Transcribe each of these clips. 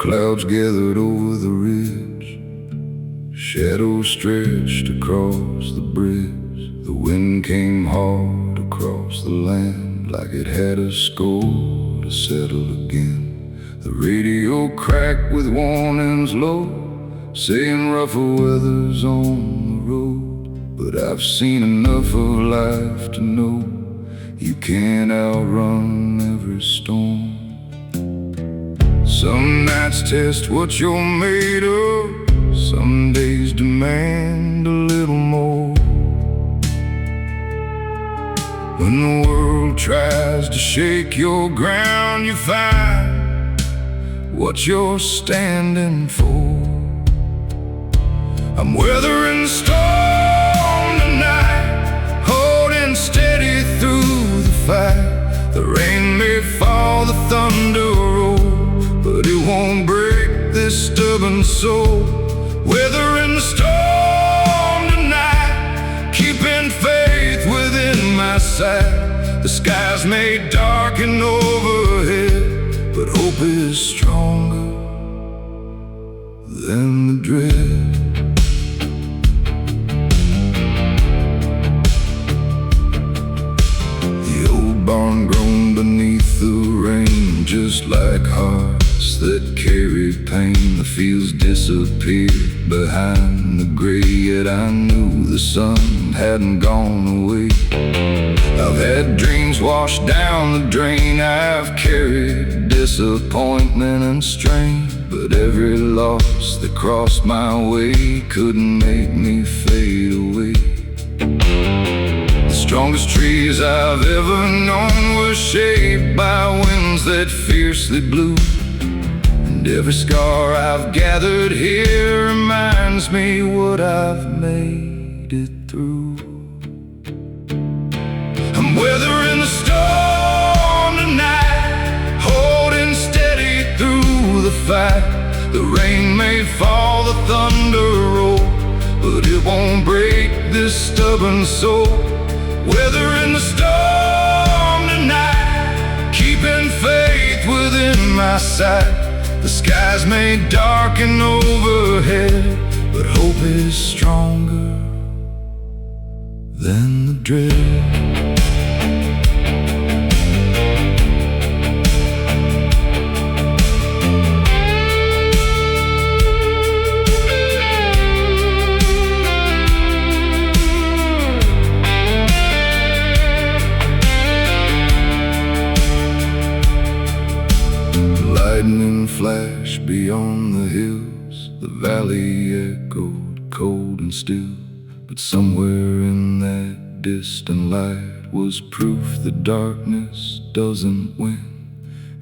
Clouds gathered over the ridge, shadows stretched across the bridge. The wind came hard across the land, like it had a score to settle again. The radio cracked with warnings low, saying rougher weather's on the road. But I've seen enough of life to know you can't outrun every storm. Some nights test what you're made of, some days demand a little more. When the world tries to shake your ground, you find what you're standing for. I'm weathering the storm tonight, holding steady through the fight. The rain may fall, the thunder roll, but it won't break this stubborn soul. Weathering the storm tonight, keeping faith within my sight. The skies may darken overhead, but hope is stronger than the dread. The old barn groaned beneath the rain, just like hearts that carried pain. The fields disappeared behind the gray, yet I knew the sun hadn't gone away. I've had dreams washed down the drain, I've carried disappointment and strain, but every loss that crossed my way couldn't make me fade away. The strongest trees I've ever known were shaped by winds that fiercely blew, and every scar I've gathered here reminds me what I've made it through. I'm weathering the storm tonight, holding steady through the fight. The rain may fall, the thunder roll, but it won't break this stubborn soul. Weathering the storm tonight, keeping faith within my sight. The skies may darken overhead, but hope is stronger than the dread. Lightning flashed beyond the hills, the valley echoed cold and still. But somewhere in that distant light was proof that darkness doesn't win.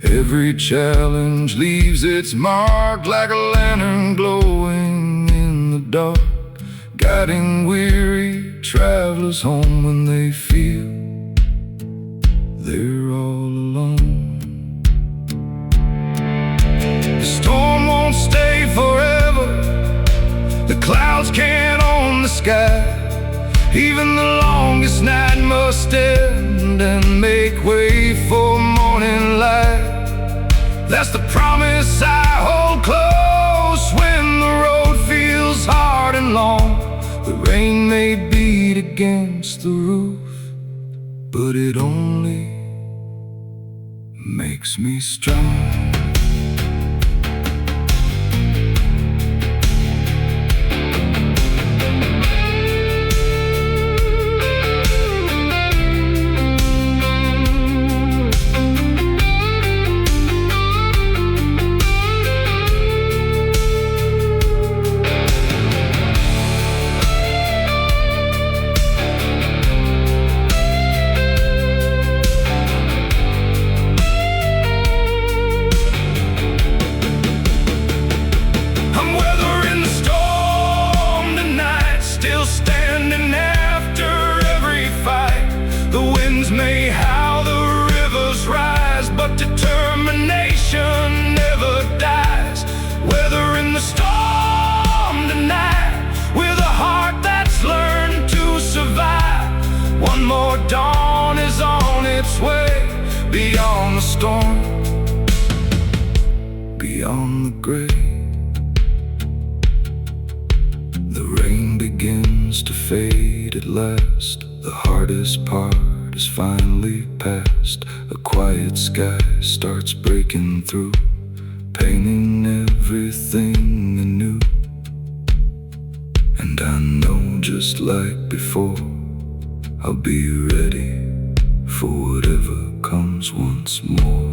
Every challenge leaves its mark, like a lantern glowing in the dark, guiding weary travelers home when they feel they're all alone. The storm won't stay forever, the clouds can't own the sky. Even the longest night must end and make way for morning light. That's the promise I hold close when the road feels hard and long. The rain may beat against the roof, but it only makes me strong. from the gray. The rain begins to fade at last. The hardest part is finally past. A quiet sky starts breaking through, painting everything anew. And I know, just like before, I'll be ready for whatever comes once more.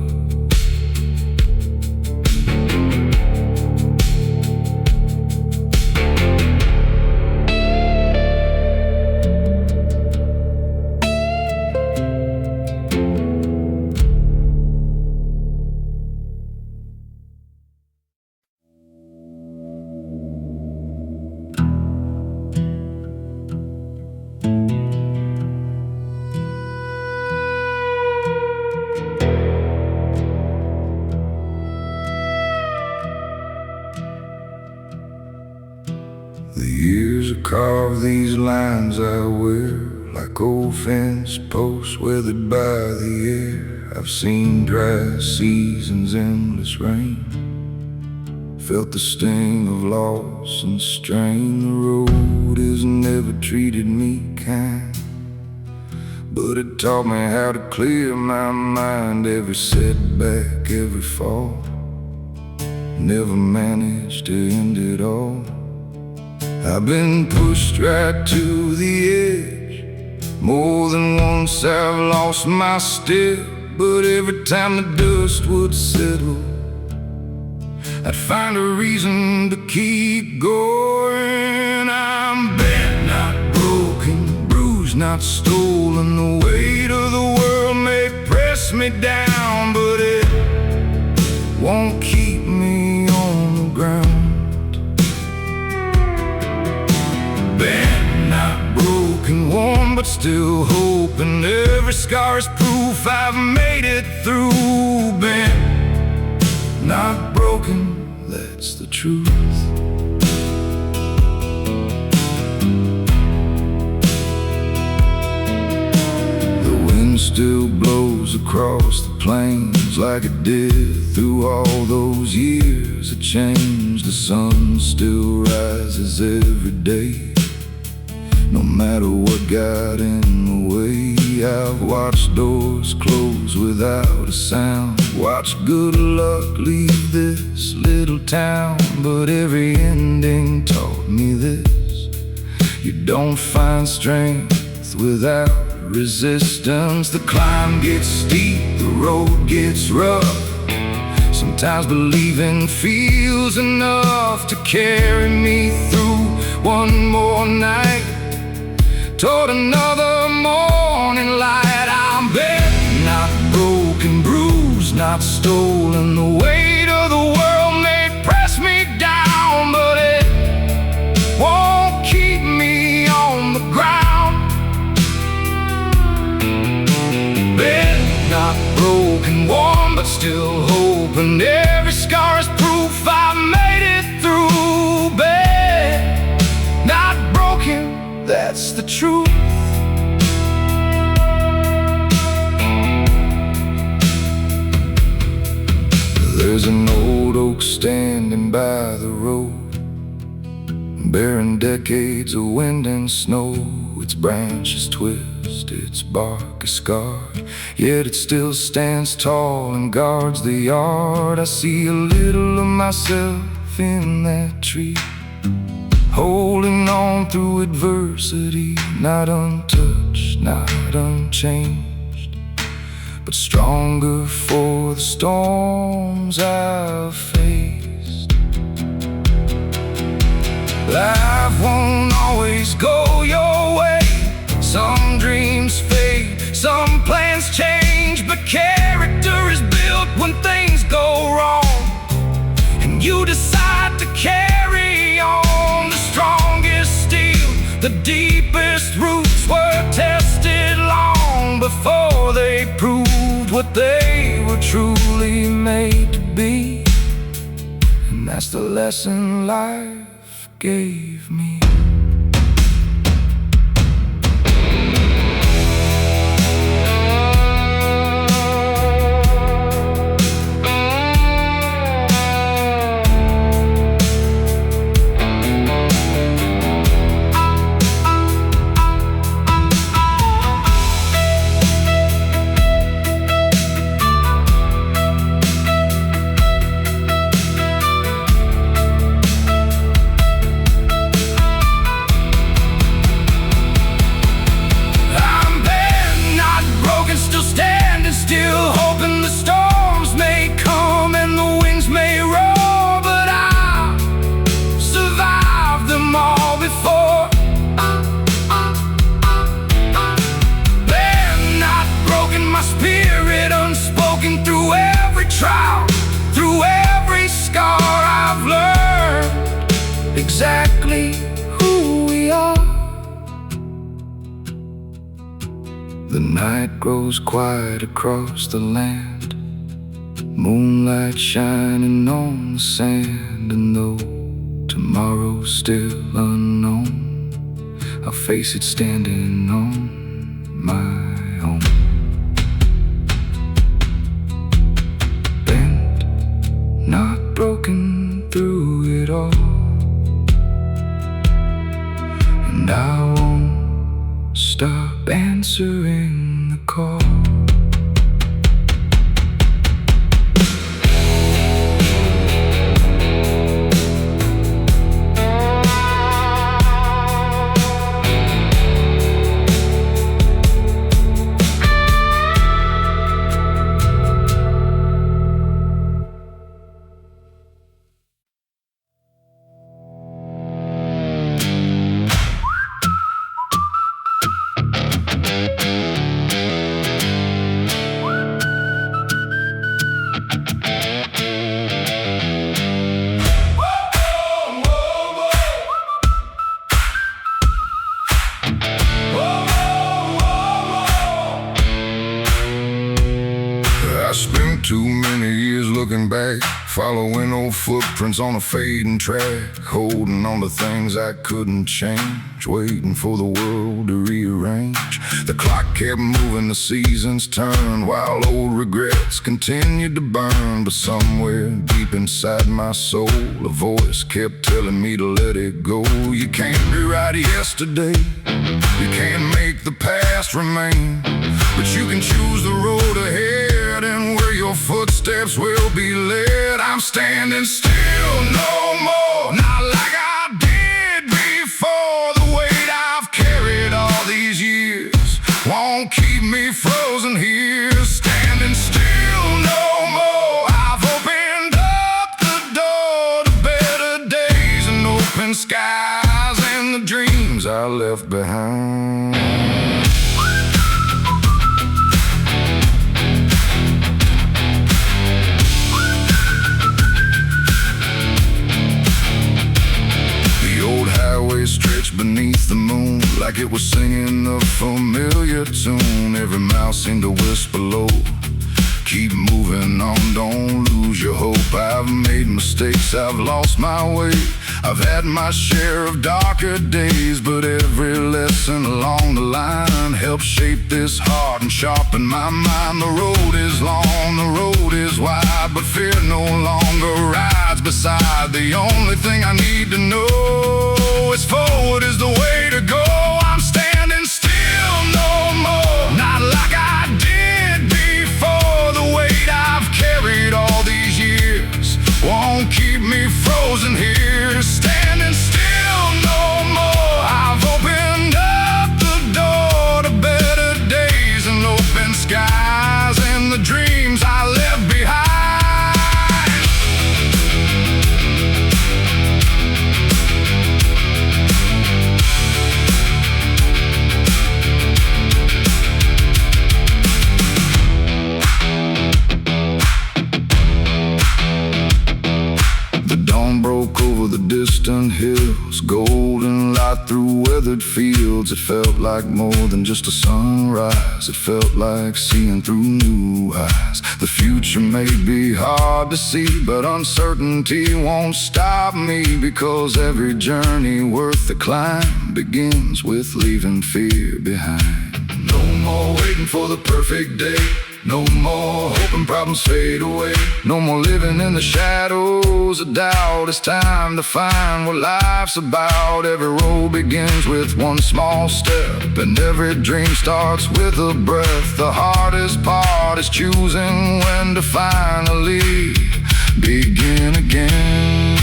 The years have carved these lines I wear, like old fence posts weathered by the air. I've seen dry seasons, endless rain, felt the sting of loss and strain. The road has never treated me kind, but it taught me how to clear my mind. Every setback, every fall, never managed to end it all. I've been pushed right to the edge. More than once I've lost my step, but every time the dust would settle, I'd find a reason to keep going. I'm bent, not broken, bruised, not stolen. The weight of the world may press me down, but it won't keep me on the ground. Bent, not broken, worn, but still hoping. Every scar is proof I've made it through. Bent, not broken, that's the truth. The wind still blows across the plains like it did through all those years of change. The sun still rises every day, no matter what got in the way. I've watched doors close without a sound, watched good luck leave this little town. But every ending taught me this: you don't find strength without resistance. The climb gets steep, the road gets rough. Sometimes believing feels enough to carry me through one more night, toward another morning light. I'm bent, not broken, bruised, not stolen. The weight of the world may press me down, but it won't keep me on the ground. Bent, not broken, warm, but still hoping. Every scar is proof I've made it through. Bent, not broken, that's the truth. There's an old oak standing by the road, bearing decades of wind and snow. Its branches twist, its bark is scarred, yet it still stands tall and guards the yard. I see a little of myself in that tree, holding on through adversity, not untouched, not unchanged, but stronger for the storms I've faced. Life won't always go your way. Some dreams fade, some plans change, but character is built when things go wrong, and you decide to carry on. The strongest steel, the deepest roots were tested long before they proved what they were truly made to be. And that's the lesson life gave me. exactly who we are. The night grows quiet across the land, moonlight shining on the sand. And though tomorrow's still unknown, I'll face it standing on my own. Bent, not broken through it all, and I won't stop answering the call. I spent too many years looking back, following old footprints on a fading track, holding on to things I couldn't change, waiting for the world to rearrange. The clock kept moving, the seasons turned, while old regrets continued to burn. But somewhere deep inside my soul, a voice kept telling me to let it go. You can't rewrite yesterday, you can't make the past remain, but you can choose the road ahead and where your footsteps will be led. I'm standing still no more, not like I did before. The weight I've carried all these years won't keep me frozen here. Standing still no more, I've opened up the door to better days and open skies and the dreams I left behind. Stretched beneath the moon like it was singing a familiar tune. Every mouth seemed to whisper low, keep moving on, don't lose your hope. I've made mistakes, I've lost my way, I've had my share of darker days, but every lesson along the line helped shape this heart and sharpen my mind. The road is long, the road is wide, but fear no longer rides beside. The only thing I need to know is forward is the way to go. I'm standing still no more, not like I did before. The weight I've carried all these years won't keep me frozen here. Standing still no more, I've opened up the door to better days and open skies and the dreams I left behind. Broke over the distant hills, golden light through weathered fields. It felt like more than just a sunrise, it felt like seeing through new eyes. The future may be hard to see, but uncertainty won't stop me, because every journey worth the climb begins with leaving fear behind. No more waiting for the perfect day, no more hoping problems fade away, no more living in the shadows of doubt. It's time to find what life's about. Every road begins with one small step, and every dream starts with a breath. The hardest part is choosing when to finally begin again.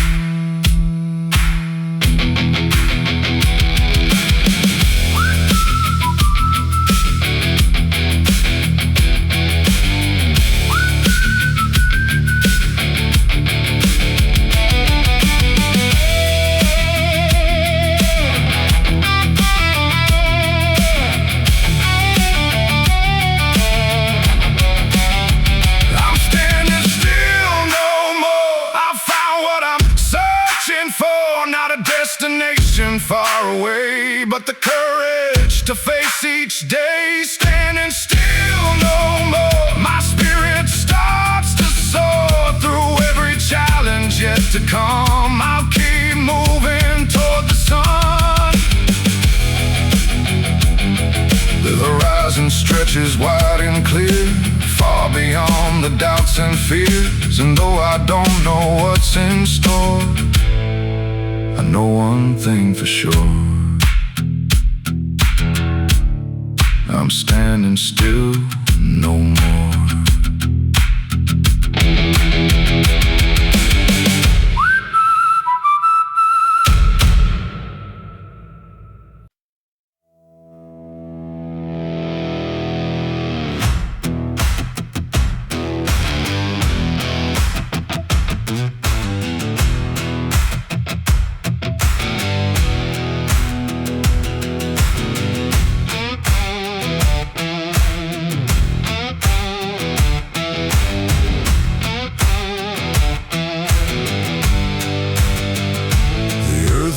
for, not a destination far away, but the courage to face each day, standing still no more. My spirit starts to soar through every challenge yet to come. I'll keep moving toward the sun. The horizon stretches wide and clear, far beyond the doubts and fears. And though I don't know what's in store, I know one thing for sure: I'm standing still no more.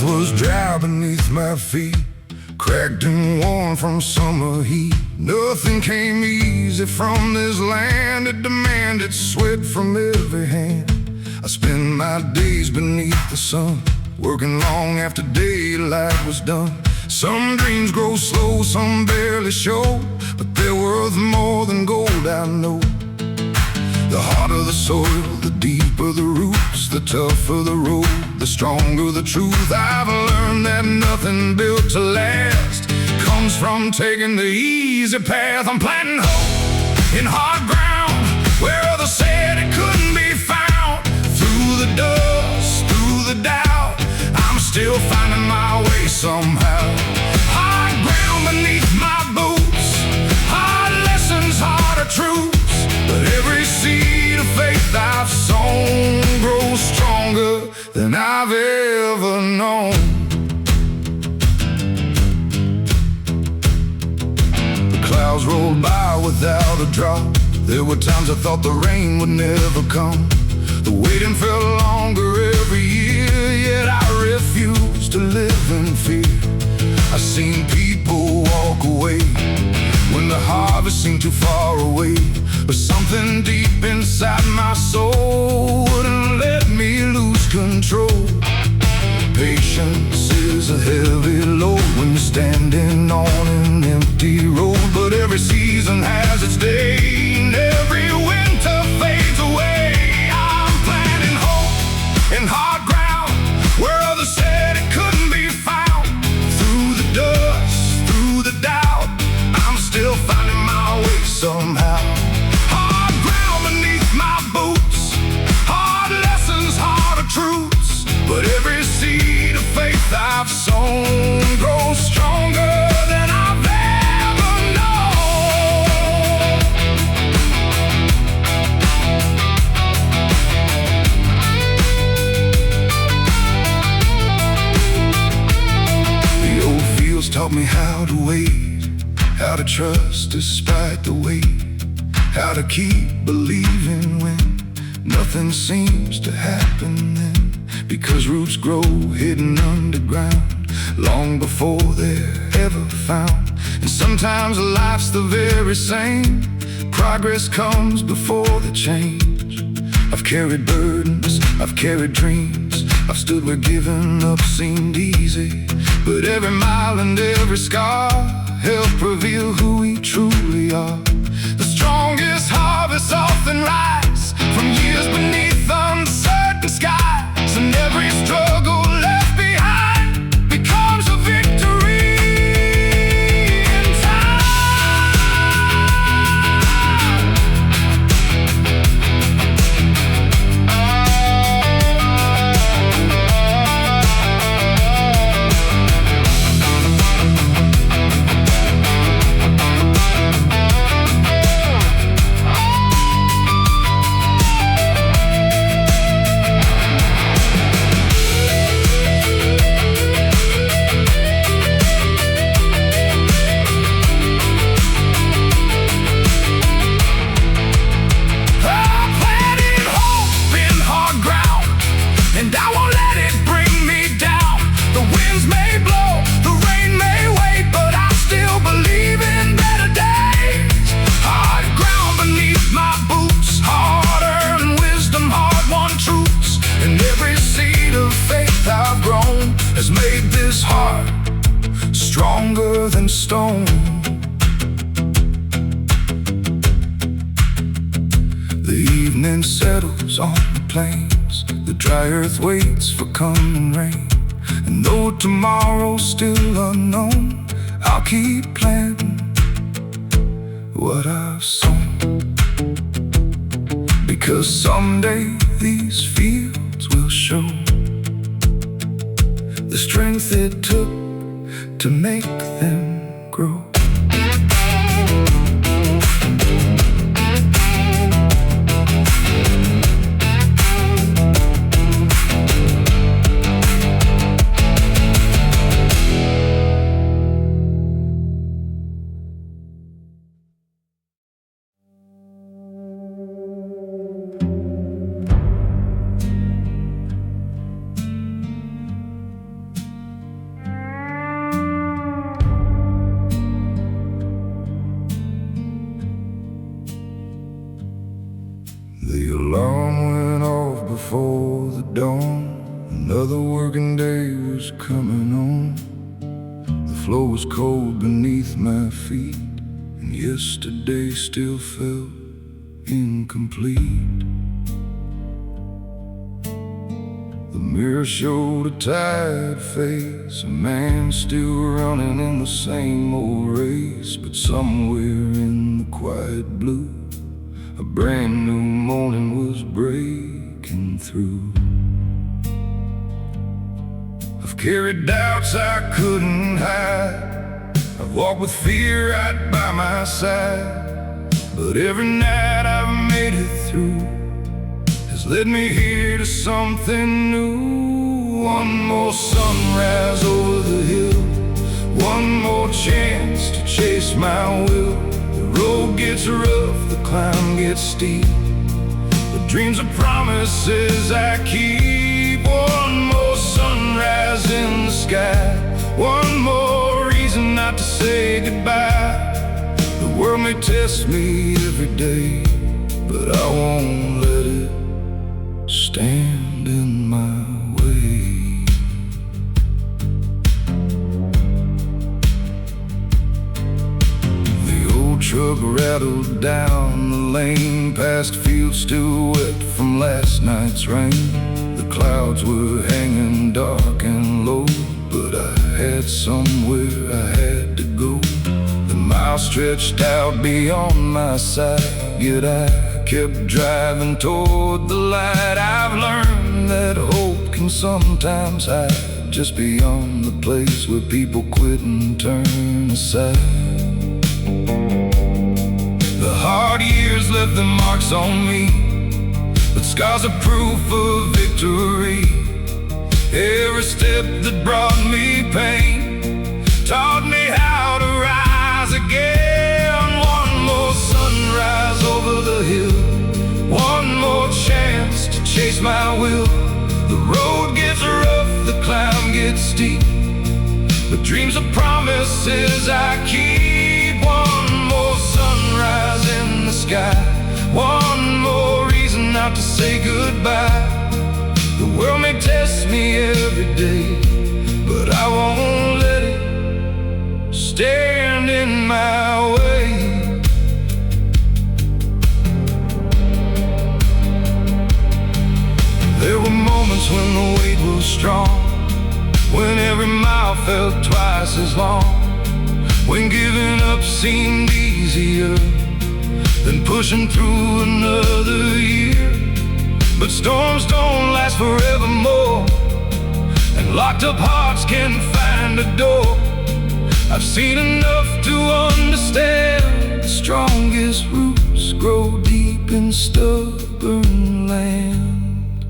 Was dry beneath my feet, cracked and worn from summer heat. Nothing came easy from this land, it demanded sweat from every hand. I spend my days beneath the sun, working long after daylight was done. Some dreams grow slow, some barely show, but they're worth more than gold, I know. The harder the soil, the deeper the roots, the tougher the road, the stronger the truth. I've learned that nothing built to last comes from taking the easy path. I'm planting hope in hard ground where others said it couldn't be found. Through the dust, through the doubt, I'm still finding my way somehow. Hard ground beneath my boots, hard lessons, harder truths. But every seed of faith I've sown grows stronger than I've ever known. The clouds rolled by without a drop. There were times I thought the rain would never come. The waiting felt longer every year, yet I refused to live in fear. I've seen people walk away when the harvest seemed too far away, but something deep inside my soul wouldn't let me lose control. Patience is a heavy load when you're standing on an empty road, but every season has its day and every winter fades away. I'm planting hope in hard ground where others said it couldn't be found. Through the dust, through the doubt, I'm still finding my way somehow. Hard ground beneath my boots, hard lessons, harder truths. But every seed of faith I've sown grows stronger than I've ever known. The old fields taught me how to wait, how to trust despite the weight, how to keep believing when nothing seems to happen then. Because roots grow hidden underground long before they're ever found. And sometimes life's the very same, progress comes before the change. I've carried burdens, I've carried dreams, I've stood where giving up seemed easy. But every mile and every scar help reveal who we truly are. The strongest harvests often rise from years beneath uncertain skies, and every struggle left behind becomes a victory in time. stone. The evening settles on the plains, the dry earth waits for coming rain. And though tomorrow's still unknown, I'll keep planting what I've sown. Because someday these fields will show the strength it took to make them grow. The alarm went off before the dawn. Another working day was coming on. The floor was cold beneath my feet, and yesterday still felt incomplete. The mirror showed a tired face, a man still running in the same old race. But somewhere in the quiet blue, a brand new morning was breaking through. I've carried doubts I couldn't hide, I've walked with fear right by my side. But every night I've made it through has led me here to something new. One more sunrise over the hill, one more chance to chase my will. The road gets rough, the climb gets steep, the dreams are promises I keep. One more sunrise in the sky, one more reason not to say goodbye. The world may test me every day, but I won't let it stand in my way. Truck rattled down the lane, past fields still wet from last night's rain. The clouds were hanging dark and low, but I had somewhere I had to go. The mile stretched out beyond my sight, yet I kept driving toward the light. I've learned that hope can sometimes hide just beyond the place where people quit and turn aside. The hard years left their marks on me, but scars are proof of victory. Every step that brought me pain taught me how to rise again. One more sunrise over the hill, one more chance to chase my will. The road gets rough, the climb gets steep, but dreams are promises I keep. One more sunrise in the sky, one more reason not to say goodbye. The world may test me every day, but I won't let it stand in my way. There were moments when the weight was strong, when every mile felt twice as long, when giving up seemed easier than pushing through another year. But storms don't last forevermore, and locked up hearts can find a door. I've seen enough to understand the strongest roots grow deep in stubborn land.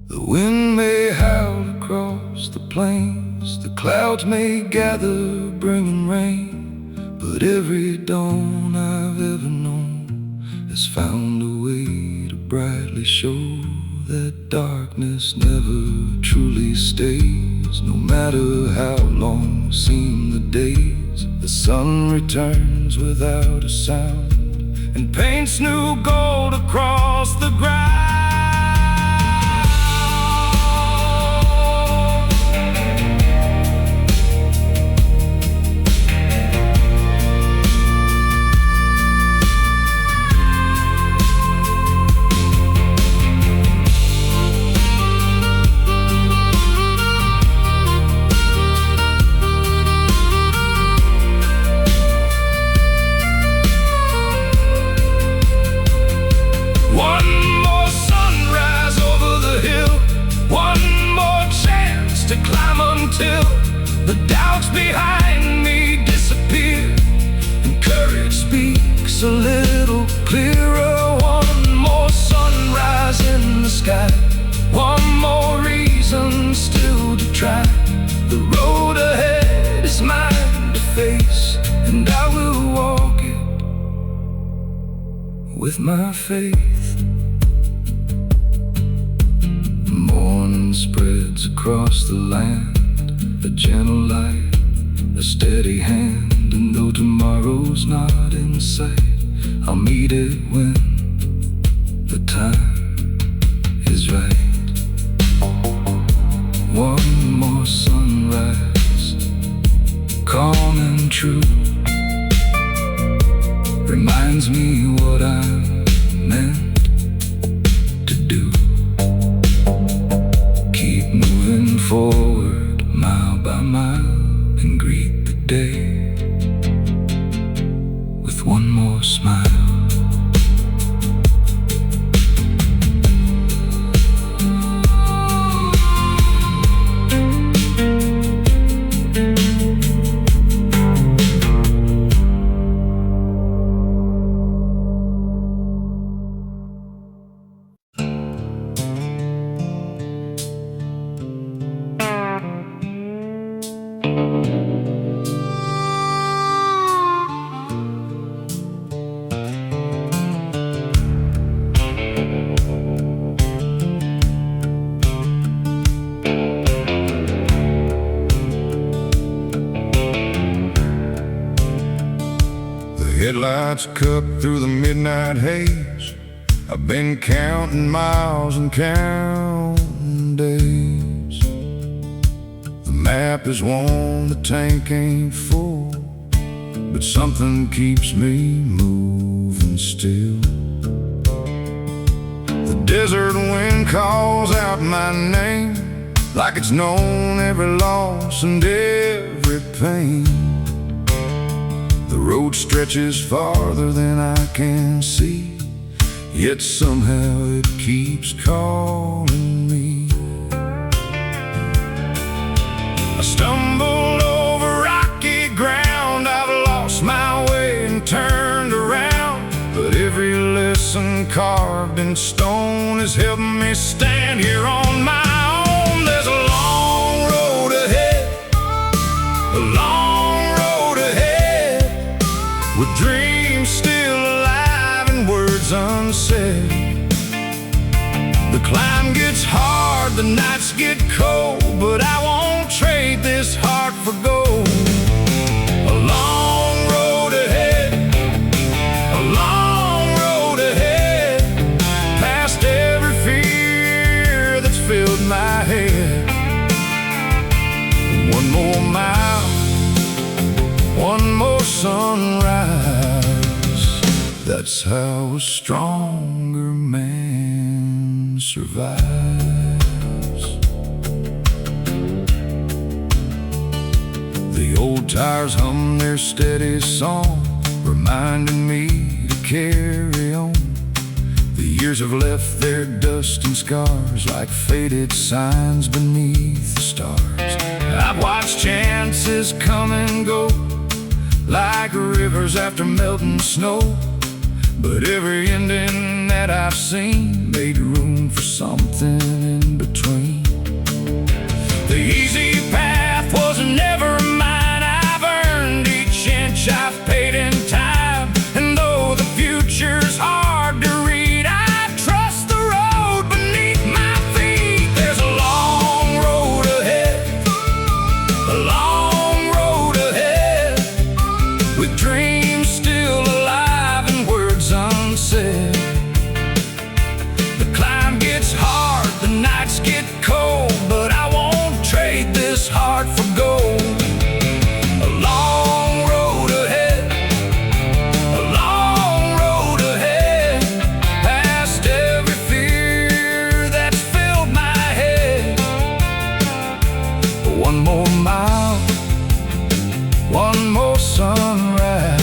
The wind may howl across the plains, the clouds may gather bringing rain, but every dawn I've ever known has found a way to brightly show that darkness never truly stays. No matter how long seem the days, the sun returns without a sound and paints new gold across the ground. to climb until the doubts behind me disappear, and courage speaks a little clearer. One more sunrise in the sky, one more reason still to try. The road ahead is mine to face, and I will walk it with my faith. Morning spreads across the land, a gentle light, a steady hand. And though tomorrow's not in sight, I'll meet it when the time is right. One more sunrise, calm and true, reminds me what I'm meant to do. Keep moving forward, mile by mile, and greet the day with one more smile. Headlights cut through the midnight haze. I've been counting miles and counting days. The map is warm, the tank ain't full, but something keeps me moving still. The desert wind calls out my name, like it's known every loss and every pain. The road stretches farther than I can see, yet somehow it keeps calling me. I stumbled over rocky ground, I've lost my way and turned around, but every lesson carved in stone has helped me stand here on my own. There's a long road ahead, a long road ahead, with dreams still alive and words unsaid. The climb gets hard, the nights get cold, but I won't trade this heart for gold. A long road ahead, a long road ahead, past every fear that's filled my head. One more mile, one more sunrise, that's how a stronger man survives. The old tires hum their steady song, reminding me to carry on. The years have left their dust and scars, like faded signs beneath the stars. I've watched chances come and go, like rivers after melting snow, but every ending that I've seen made room for something in between. The easy path was never mine, I've earned each inch I've paid in time. And though the future's hard to read, I trust the road beneath my feet. There's a long road ahead, a long road ahead, with dreams still alive and words unsaid. The climb gets hard, the nights get cold, but I won't trade this heart for gold. A long road ahead, a long road ahead, past every fear that's filled my head. One more mile, one more sunrise,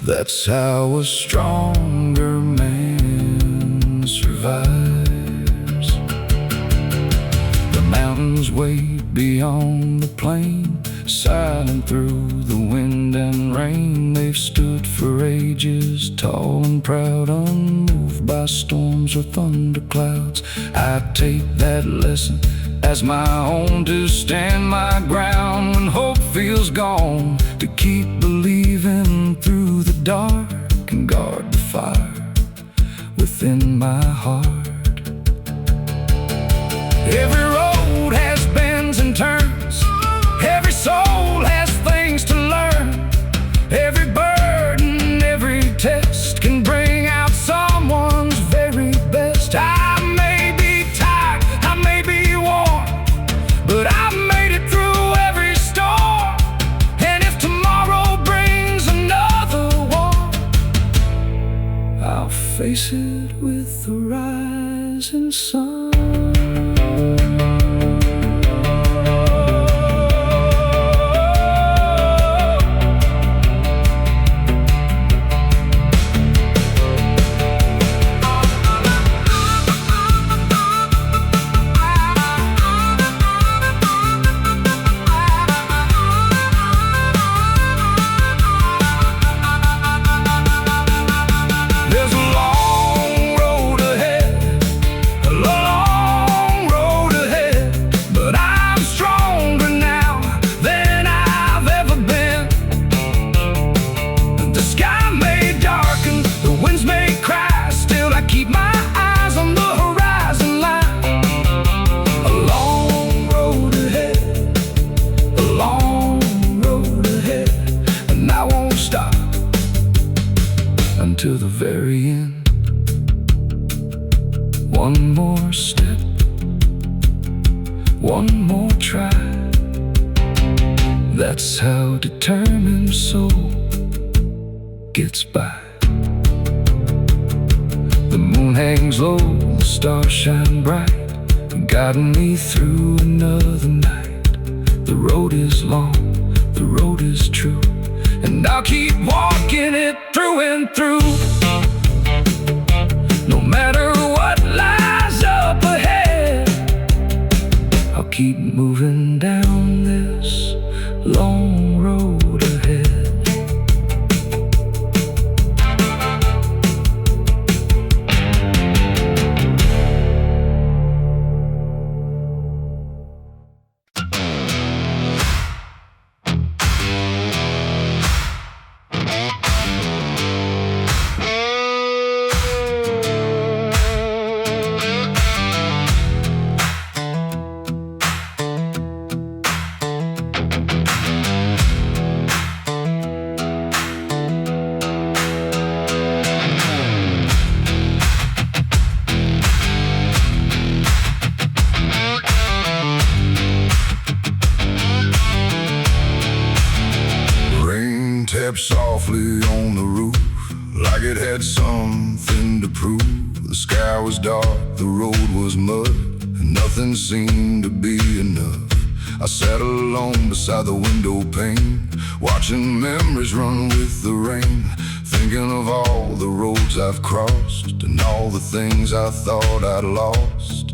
that's how a stronger man survives. The mountains way beyond the plain, silent through the wind and rain. They've stood for ages, tall and proud, unmoved by storms or thunderclouds. I take that lesson as my own, to stand my ground when hope feels gone, to keep believing through the dark and guard the fire within my heart. Every road has bends and turns, every soul has things to learn. Every burden, every test can bring out someone's very best. I may be tired, I may be worn, but I've made it through every storm. And if tomorrow brings another one, I'll face it with the rising sun. To the very end. One more step, one more try. That's how determined soul gets by. The moon hangs low, the stars shine bright, guiding me through another night. The road is long, the road is true, and I'll keep walking it through and through. No matter what lies up ahead, I'll keep moving down this long road ahead. Tapped softly on the roof, like it had something to prove. The sky was dark, the road was mud, and nothing seemed to be enough. I sat alone beside the window pane, watching memories run with the rain, thinking of all the roads I've crossed and all the things I thought I'd lost.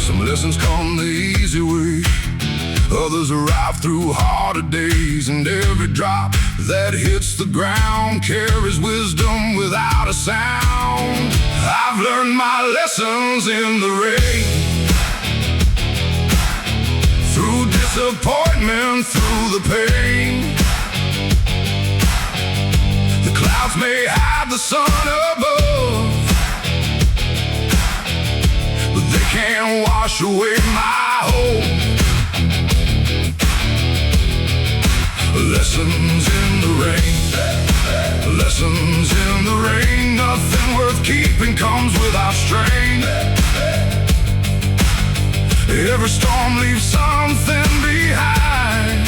Some lessons come the easy way, others arrive through harder days, and every drop that hits the ground carries wisdom without a sound. I've learned my lessons in the rain, through disappointment, through the pain. The clouds may hide the sun above, but they can't wash away my hope. Lessons in the rain, lessons in the rain. Nothing worth keeping comes without strain. Every storm leaves something behind,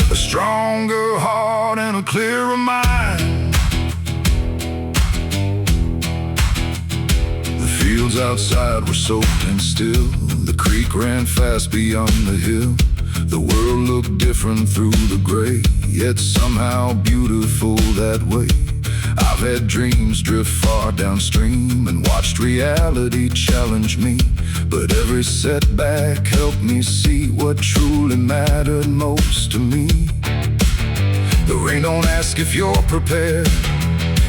a stronger heart and a clearer mind. The fields outside were soaked and still, the creek ran fast beyond the hill. The world looked different through the gray, yet somehow beautiful that way. I've had dreams drift far downstream and watched reality challenge me, But every setback helped me see what truly mattered most to me. The rain don't ask if you're prepared,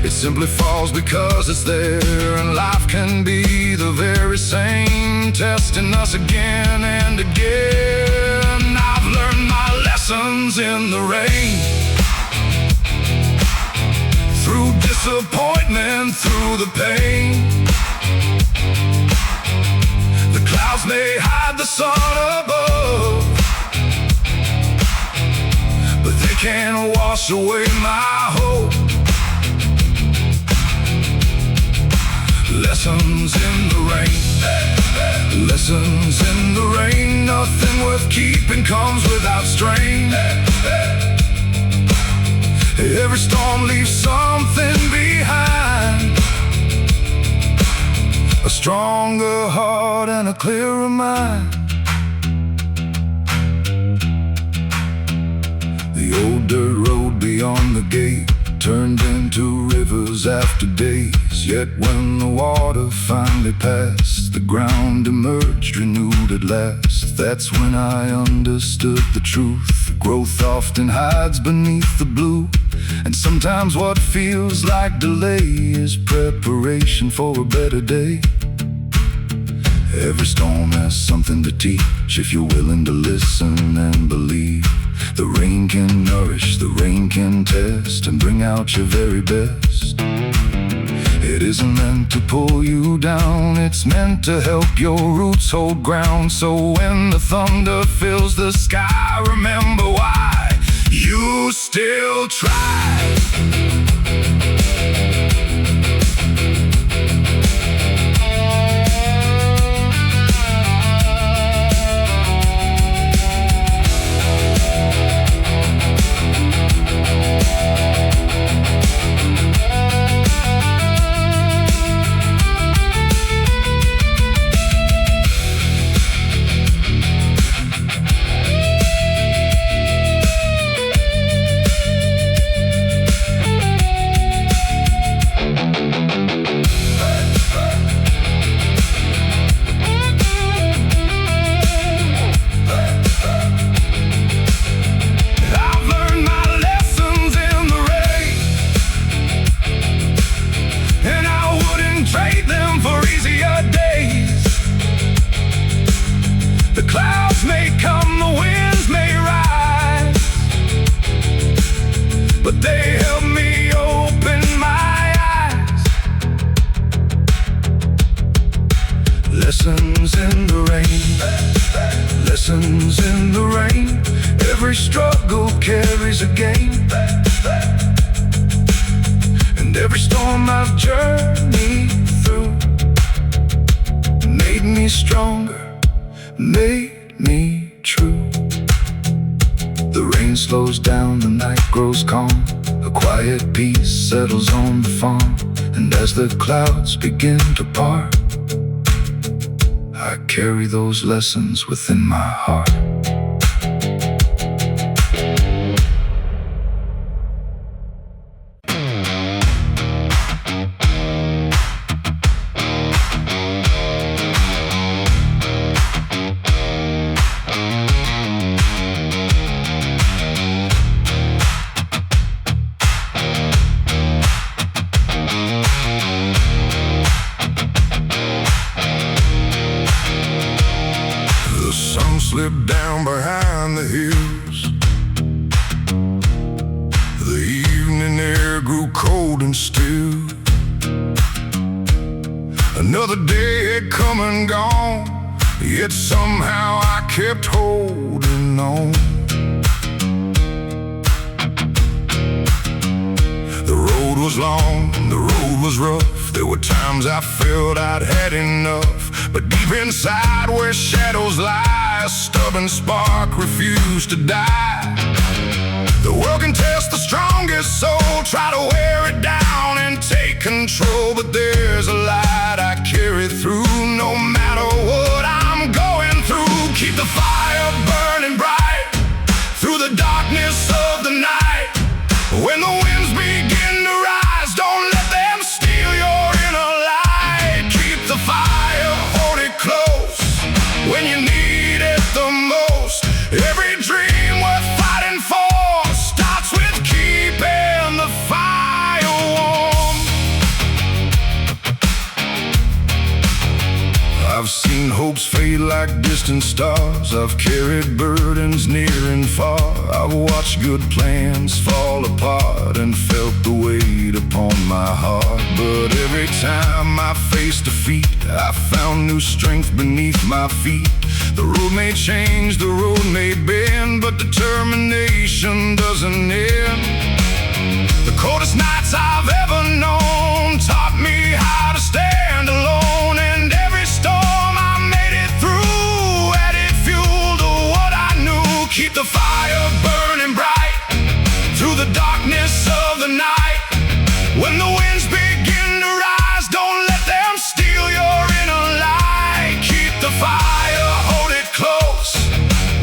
it simply falls because it's there. And life can be the very same, testing us again and again. I've learned my lessons in the rain, through disappointment, through the pain. The clouds may hide the sun above, but they can't wash away my hope. Lessons in the rain, lessons in the rain. Nothing worth keeping comes without strain. Every storm leaves something behind, a stronger heart and a clearer mind. The old dirt road beyond the gate turned into rivers after days. Yet when the water finally passed, the ground emerged renewed at last. That's when I understood the truth. Growth often hides beneath the blue, and sometimes what feels like delay is preparation for a better day. Every storm has something to teach if you're willing to listen and believe. The rain can nourish, the rain can test and bring out your very best. It isn't meant to pull you down, it's meant to help your roots hold ground. So when the thunder fills the sky, remember why you still try. But they help me open my eyes. Lessons in the rain, lessons in the rain. Every struggle carries a gain, and every storm I've journeyed through made me stronger, made me true. The rain slows down, the night grows calm, a quiet peace settles on the farm. And as the clouds begin to part, I carry those lessons within my heart. Slipped down behind the hills. The evening air grew cold and still. Another day had come and gone, yet somehow I kept holding on. The road was long, the road was rough. There were times I felt I'd had enough. But deep inside where shadows lie, a stubborn spark refused to die. The world can test the strongest soul, try to wear it down and take control. But there's a light I carry through, no matter what I'm going through. Keep the fire burning bright through the darkness of the night. When the winds begin to rise, don't let them steal your inner light. Keep the fire, hold it close, when you need it the most. Every dream worth fighting for starts with keeping the fire warm. I've seen hopes fade like distant stars. I've carried burdens near and far. I've watched good plans fall apart and felt the weight upon my heart. But every time I faced defeat, I found new strength beneath my feet. The road may change, the road may bend, but determination doesn't end. The coldest nights I've ever known taught me how to stand alone. And every storm I made it through added fuel to what I knew. Keep the fire burning bright through the darkness of the night. When the winds begin to rise, don't let them steal your inner light. Keep the fire, hold it close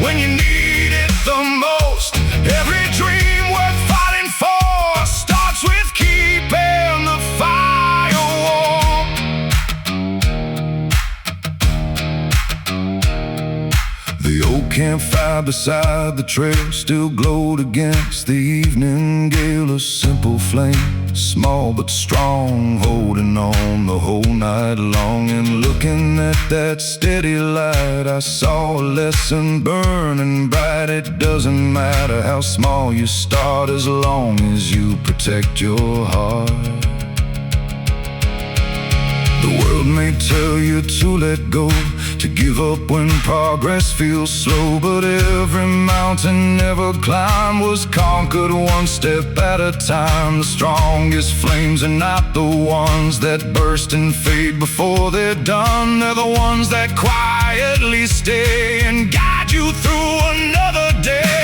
when you need it the most. Every dream worth fighting for starts with keeping the fire warm. The old campfire beside the trail still glowed against the evening gale. A simple flame, small but strong, holding on the whole night long. And looking at that steady light, I saw a lesson burning bright. It doesn't matter how small you start, as long as you protect your heart. The world may tell you to let go, to give up when progress feels slow. But every mountain ever climbed was conquered one step at a time. The strongest flames are not the ones that burst and fade before they're done. They're the ones that quietly stay and guide you through another day.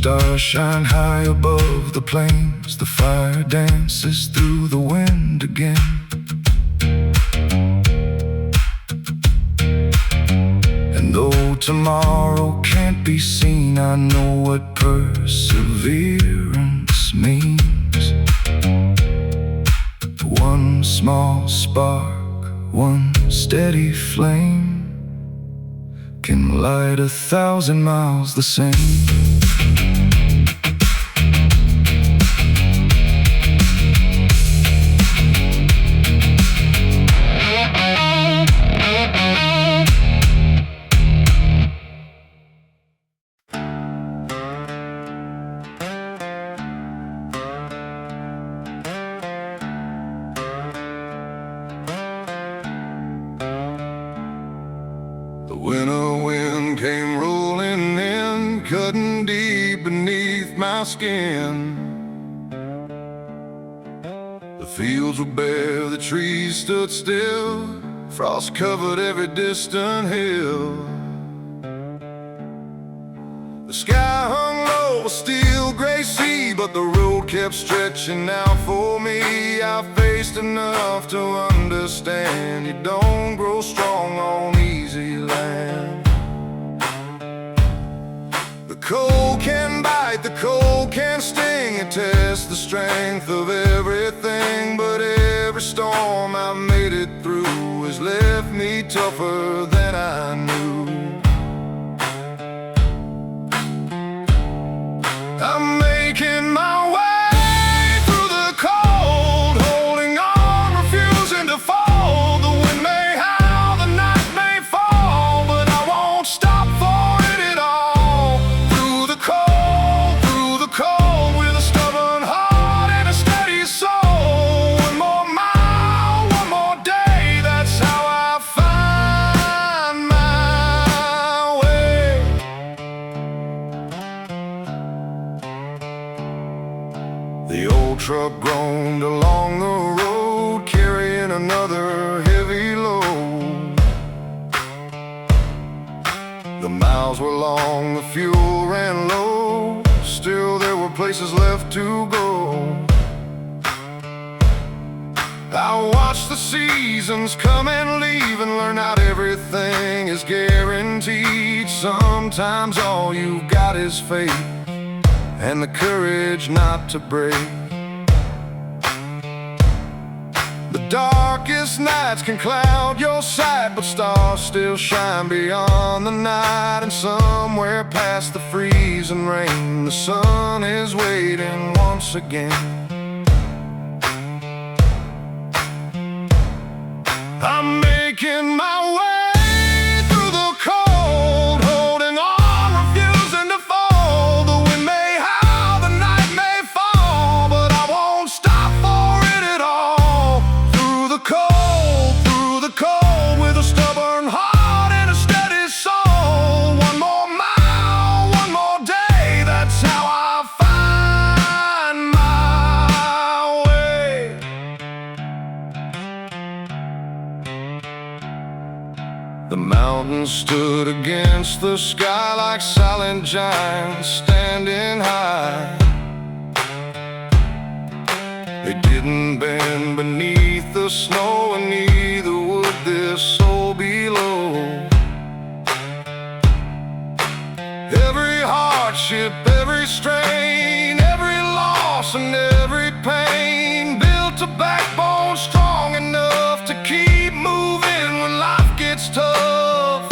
Stars shine high above the plains. The fire dances through the wind again. And though tomorrow can't be seen, I know what perseverance means. One small spark, one steady flame can light 1,000 miles the same. The winter wind came rolling in, cutting deep beneath my skin. The fields were bare, the trees stood still, frost covered every distant hill. The sky hung low, a steel gray sea, but the road kept stretching out for me. I faced enough to understand you don't grow strong on easy land. The cold can bite, the cold can sting, it tests the strength of everything. But every storm I made it through has left me tougher than I knew. I'm making my way through the cold, holding on, refusing to fall. The wind may howl, the night may fall, but truck groaned along the road, carrying another heavy load. The miles were long, the fuel ran low, still there were places left to go. I watched the seasons come and leave and learn out everything is guaranteed. Sometimes all you've got is faith and the courage not to break. The darkest nights can cloud your sight, but stars still shine beyond the night. And somewhere past the freezing rain, the sun is waiting once again. I'm making my way through the cold, holding on, refusing to fold. The wind may howl, the night may fall, but I won't stop for it at all. Through the cold, with a stubborn heart and a steady soul. One more mile, one more day, that's how I find my way. The mountains stood against the sky like silent giants standing high. They didn't bend beneath the snow, and neither would this soul below. Every hardship, every strain, every loss and every pain built a backbone strong enough to keep moving when life gets tough.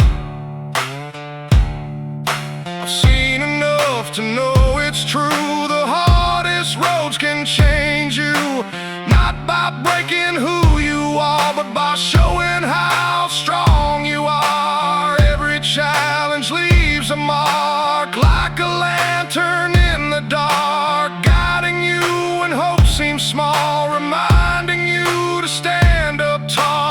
I've seen enough to know it's true. The hardest roads can change you, not by breaking who you are, but by showing how strong you are. Every challenge leaves a mark, like a lantern in the dark, guiding you when hope seems small, reminding you to stand up tall.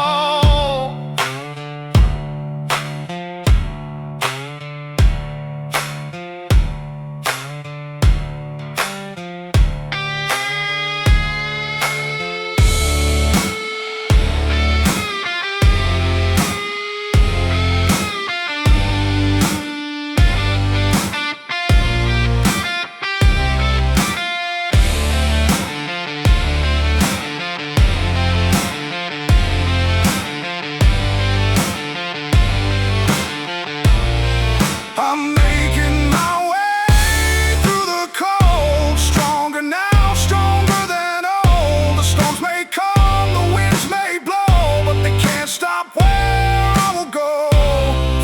I'm making my way through the cold, stronger now, stronger than old. The storms may come, the winds may blow, but they can't stop where I will go.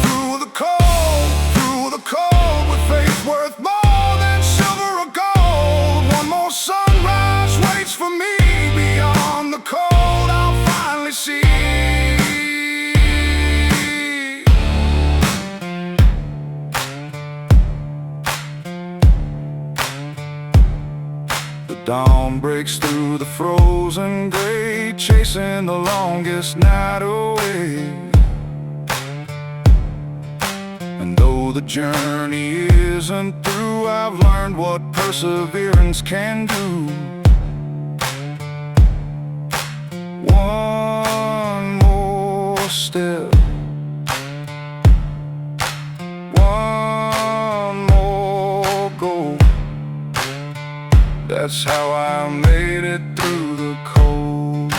Through the cold, with faith worth more than silver or gold. One more sunrise waits for me. Beyond the cold, I'll finally see. Dawn breaks through the frozen gray, chasing the longest night away. And though the journey isn't through, I've learned what perseverance can do. One more step, one more goal. That's how I made it through the cold.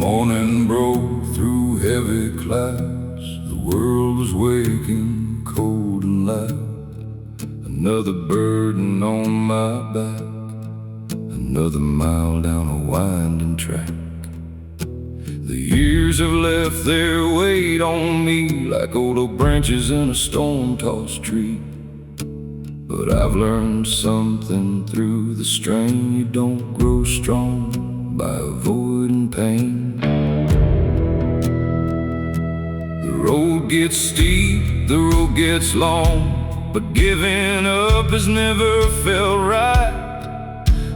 Morning broke through heavy clouds. The world was waking cold and loud. Another burden on my back, another mile down a winding track. The Years have left their weight on me like old oak branches in a storm-tossed tree. But I've learned something through the strain. You don't grow strong by avoiding pain. The road gets steep, the road gets long, but giving up has never felt right.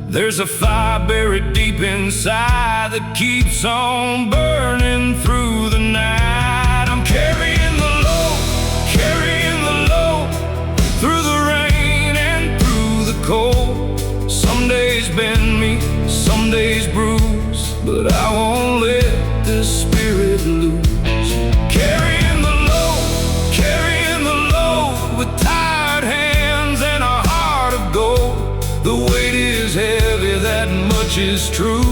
There's a fire buried deep inside that keeps on burning through the night. I'm carrying the load, through the rain and through the cold. Some days bend me, some days bruise, but I won't let this spirit loose. Carrying the load with tired hands and a heart of gold. The weight is heavy, that much is true,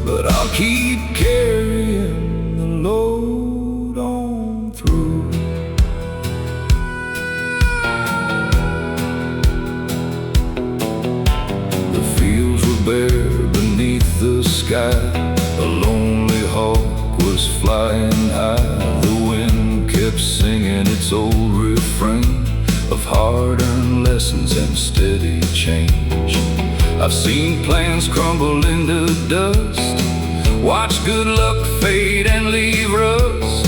but I'll keep carrying the load on through. The fields were bare beneath the sky. A lonely hawk was flying high. The wind kept singing its old refrain of hard-earned lessons and steady change. I've seen plans crumble into dust, watched good luck fade and leave rust.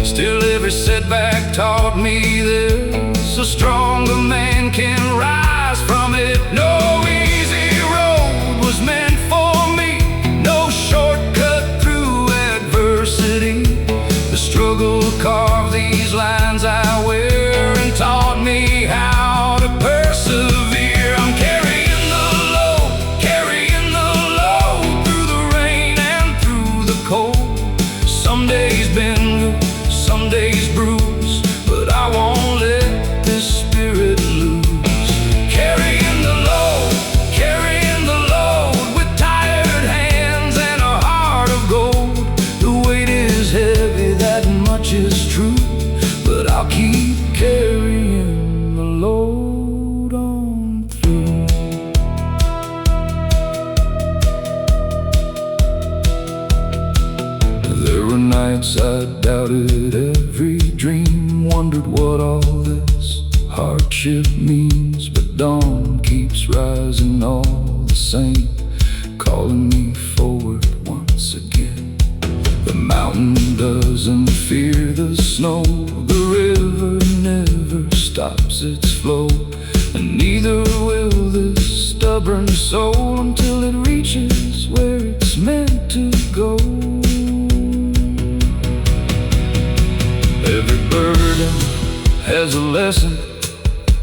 Still every setback taught me this: a stronger man can rise from it. No easy road was meant for me, no shortcut through adversity. The struggle carved these lines I wear and taught me how to persevere. I'm carrying the load through the rain and through the cold. Some days bend, some days bruise, but I won't let this spirit lose. Carrying the load with tired hands and a heart of gold. The weight is heavy, that much is true, but I'll keep carrying the load on through. There were nights I doubted every dream, wondered what all this hardship means. But dawn keeps rising all the same, calling me forward once again. The mountain doesn't fear the snow, the river never stops its flow, and neither will this stubborn soul until it reaches where it's meant to go. Every burden has a lesson,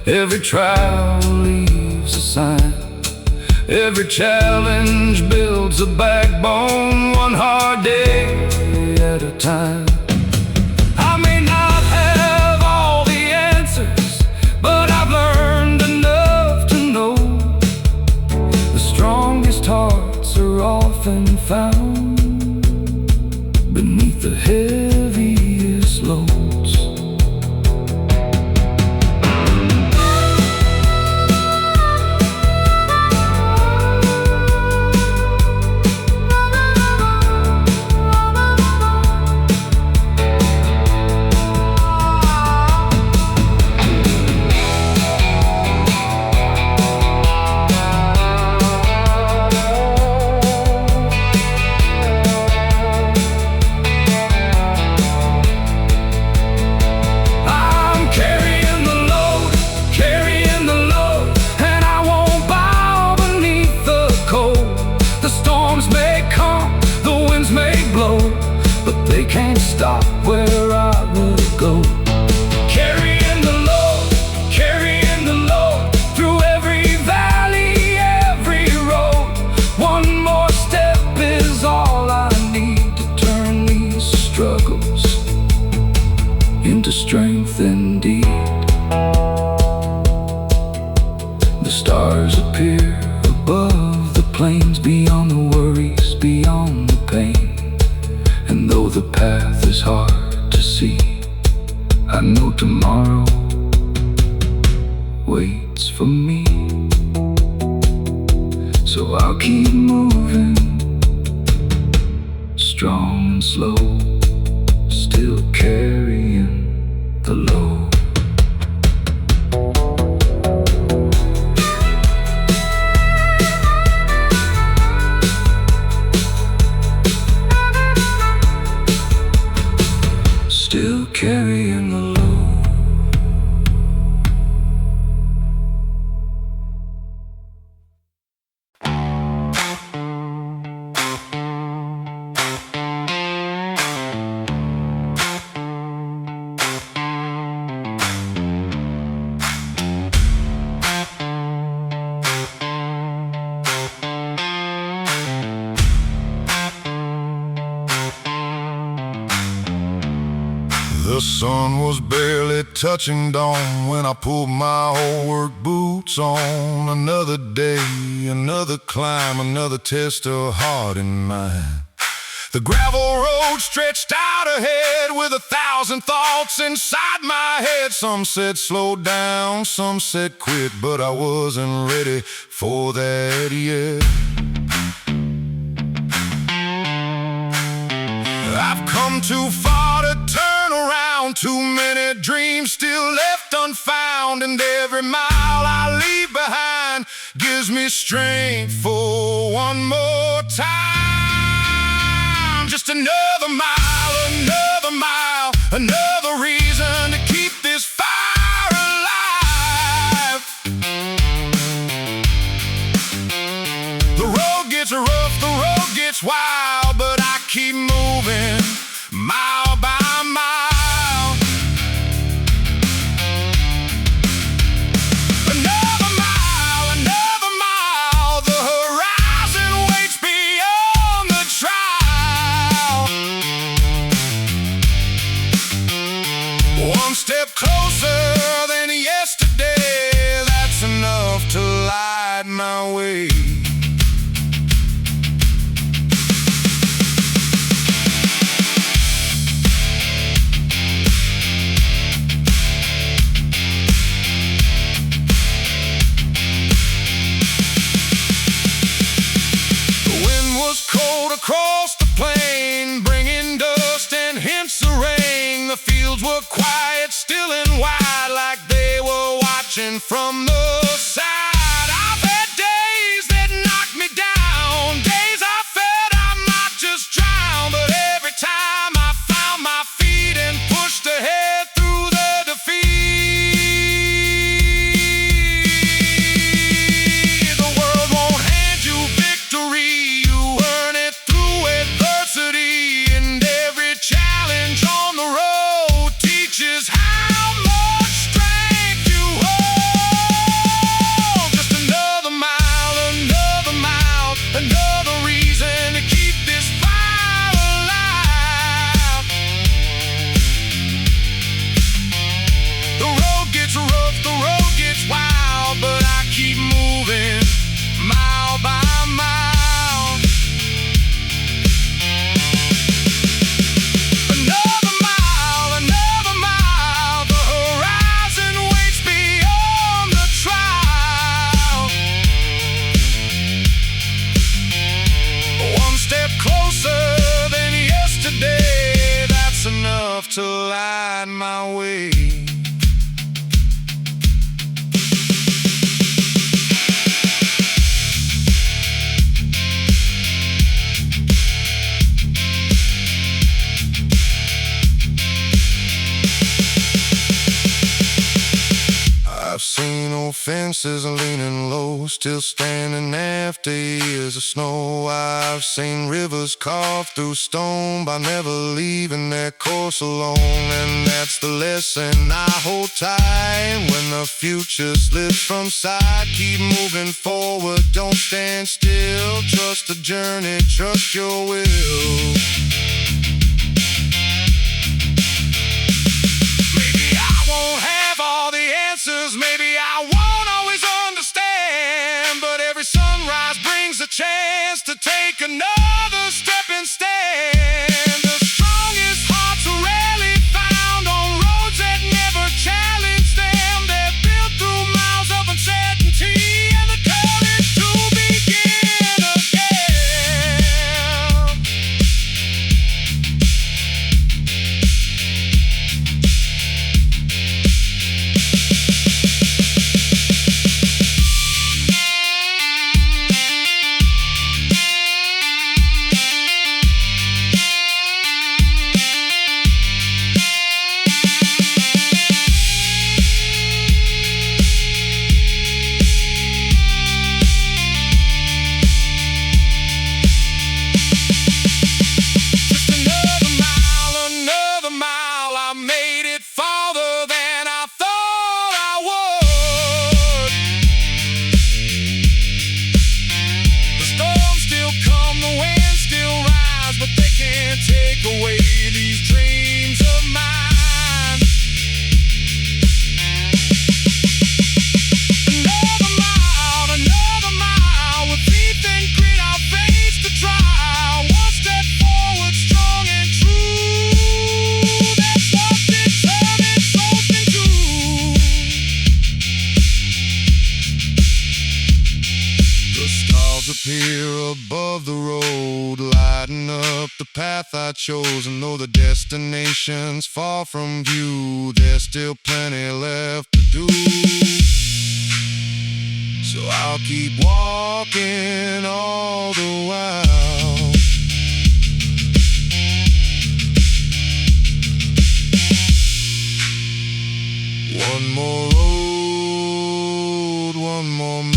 every trial leaves a sign. Every challenge builds a backbone, one hard day at a time. I may not have all the answers, but I've learned enough to know the strongest hearts are often found beneath the heaviest loads. But they can't stop where I will go. Carrying the load through every valley, every road. One more step is all I need to turn these struggles into strength indeed. The stars appear above the plains, beyond the worries, beyond the pain. And though the path is hard to see, I know tomorrow waits for me. So I'll keep moving strong. going slow, still carrying the load. Still carrying the load. The sun was barely touching dawn when I pulled my old work boots on. Another day, another climb, another test of heart and mind. The gravel road stretched out ahead with 1,000 thoughts inside my head. Some said slow down, some said quit, but I wasn't ready for that yet. I've come too far to turn around, too many dreams still left unfound, and every mile I leave behind gives me strength for one more time. Just another mile, another reason to keep this fire alive. The road gets rough, the road gets wild, but I keep moving mile by mile. Another mile, the horizon waits beyond the trial. One step closer than yesterday, that's enough to light my way. Cold across the plain, bringing dust and hints of rain. The fields were quiet, still and wide, like they were watching from the side. I've had days that knocked me down, days I felt I might just drown, but every time I found my feet and pushed ahead through the defeat. The world won't hand you victory, and every challenge on the road teaches how much strength you hold. Just another mile, another reason to keep this fire alive. The road gets rough, the road gets wild, but I keep moving mile by mile. Closer than yesterday, that's enough to light my way. I've seen old fences leaning low, still standing after years of snow. I've seen rivers carved through stone by never leaving their course alone. And that's the lesson I hold tight when the future slips from sight. Keep moving forward, don't stand still. Trust the journey, trust your will. Maybe I won't have all the answers, maybe I won't always understand, but every sunrise brings a chance to take another step and stand. The strongest hearts are rarely found on roads that never challenge them. They're built through miles of uncertainty and the courage to begin again. but they can't take away these dreams of mine. Another mile, with faith and grit I'll face the trial. One step forward, strong and true. That's what determines something true. The stars appear above the road, lighting up the path I chose. And though the destination's far from view, there's still plenty left to do. So I'll keep walking all the while. One more road, one more mile.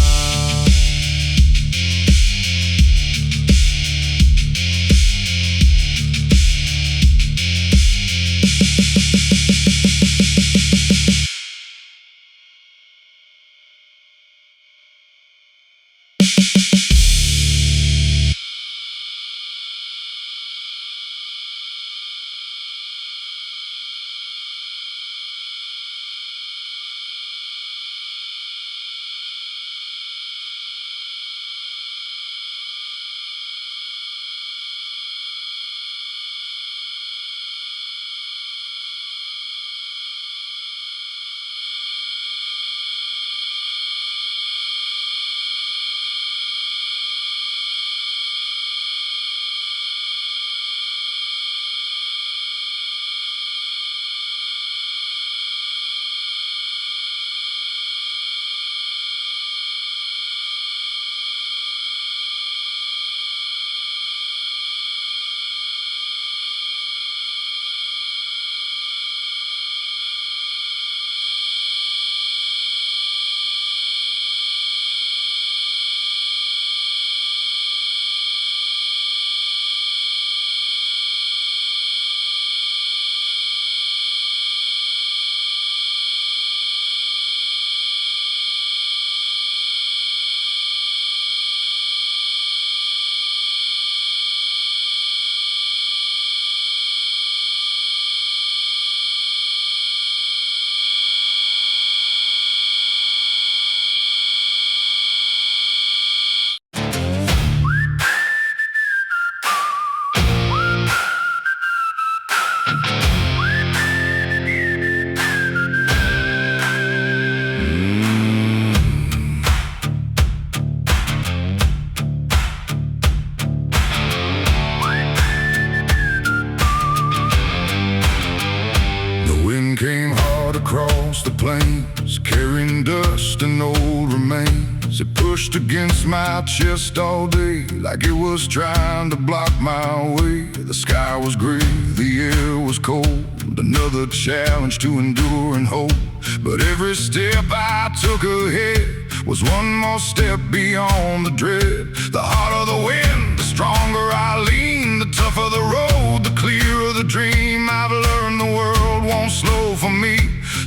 Came hard across the plains, carrying dust and old remains. It pushed against my chest all day, like it was trying to block my way. The sky was gray, the air was cold, another challenge to endure and hope. But every step I took ahead was one more step beyond the dread. The harder the wind, the stronger I lean, the tougher the road, the clearer the dream. I've learned the world won't slow for me,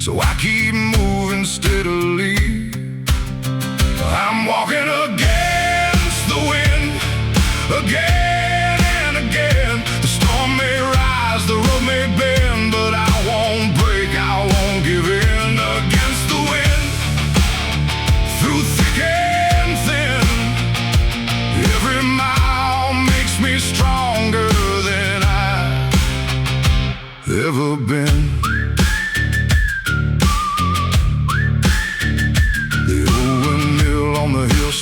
so I keep moving steadily. I'm walking against the wind, again and again. The storm may rise, the road may bend, but I won't break, I won't give in. Against the wind, through thick and thin, every mile makes me stronger than I've ever been.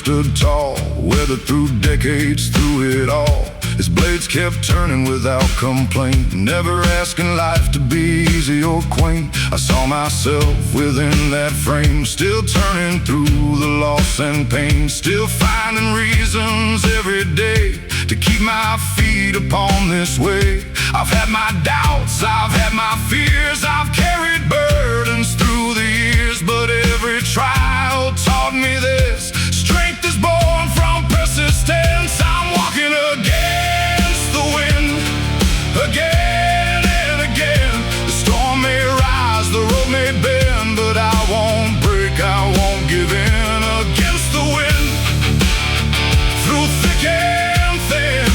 Stood tall, weathered through decades, through it all. His blades kept turning without complaint, never asking life to be easy or quaint. I saw myself within that frame, still turning through the loss and pain, still finding reasons every day to keep my feet upon this way. I've had my doubts, I've had my fears, I've carried burdens through the years, but every trial taught me this: strength is born from persistence. I'm walking against the wind, again and again. The storm may rise, the road may bend, but I won't break, I won't give in. Against the wind, through thick and thin,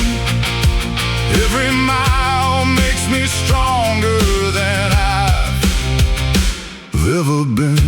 every never been.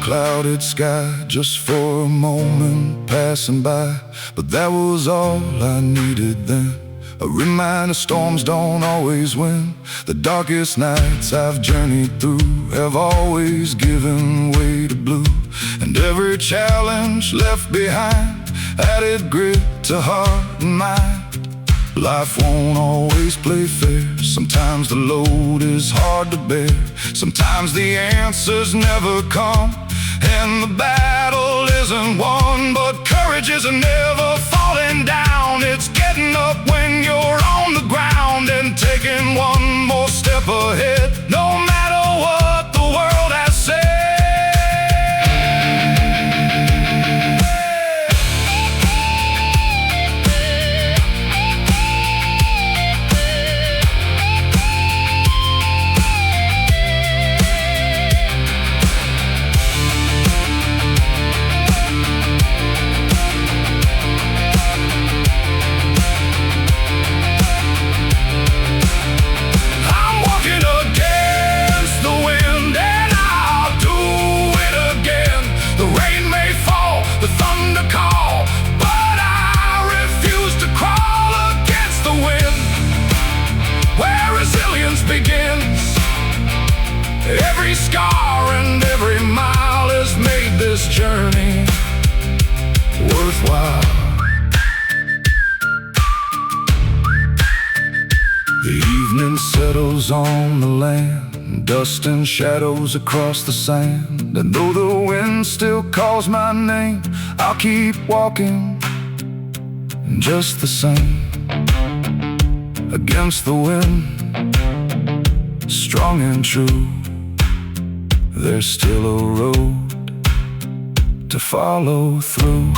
Clouded sky just for a moment passing by, but that was all I needed then. A reminder storms don't always win. The darkest nights I've journeyed through have always given way to blue, and every challenge left behind added grit to heart and mind. Life won't always play fair. Sometimes the load is hard to bear. Sometimes the answers never come, and the battle isn't won. But courage isn't never falling down. It's getting up when you're on the ground and taking one more step ahead, no matter what the world has said. Every scar and every mile has made this journey worthwhile. The evening settles on the land, dust and shadows across the sand. And though the wind still calls my name, I'll keep walking just the same. Against the wind, strong and true, there's still a road to follow through.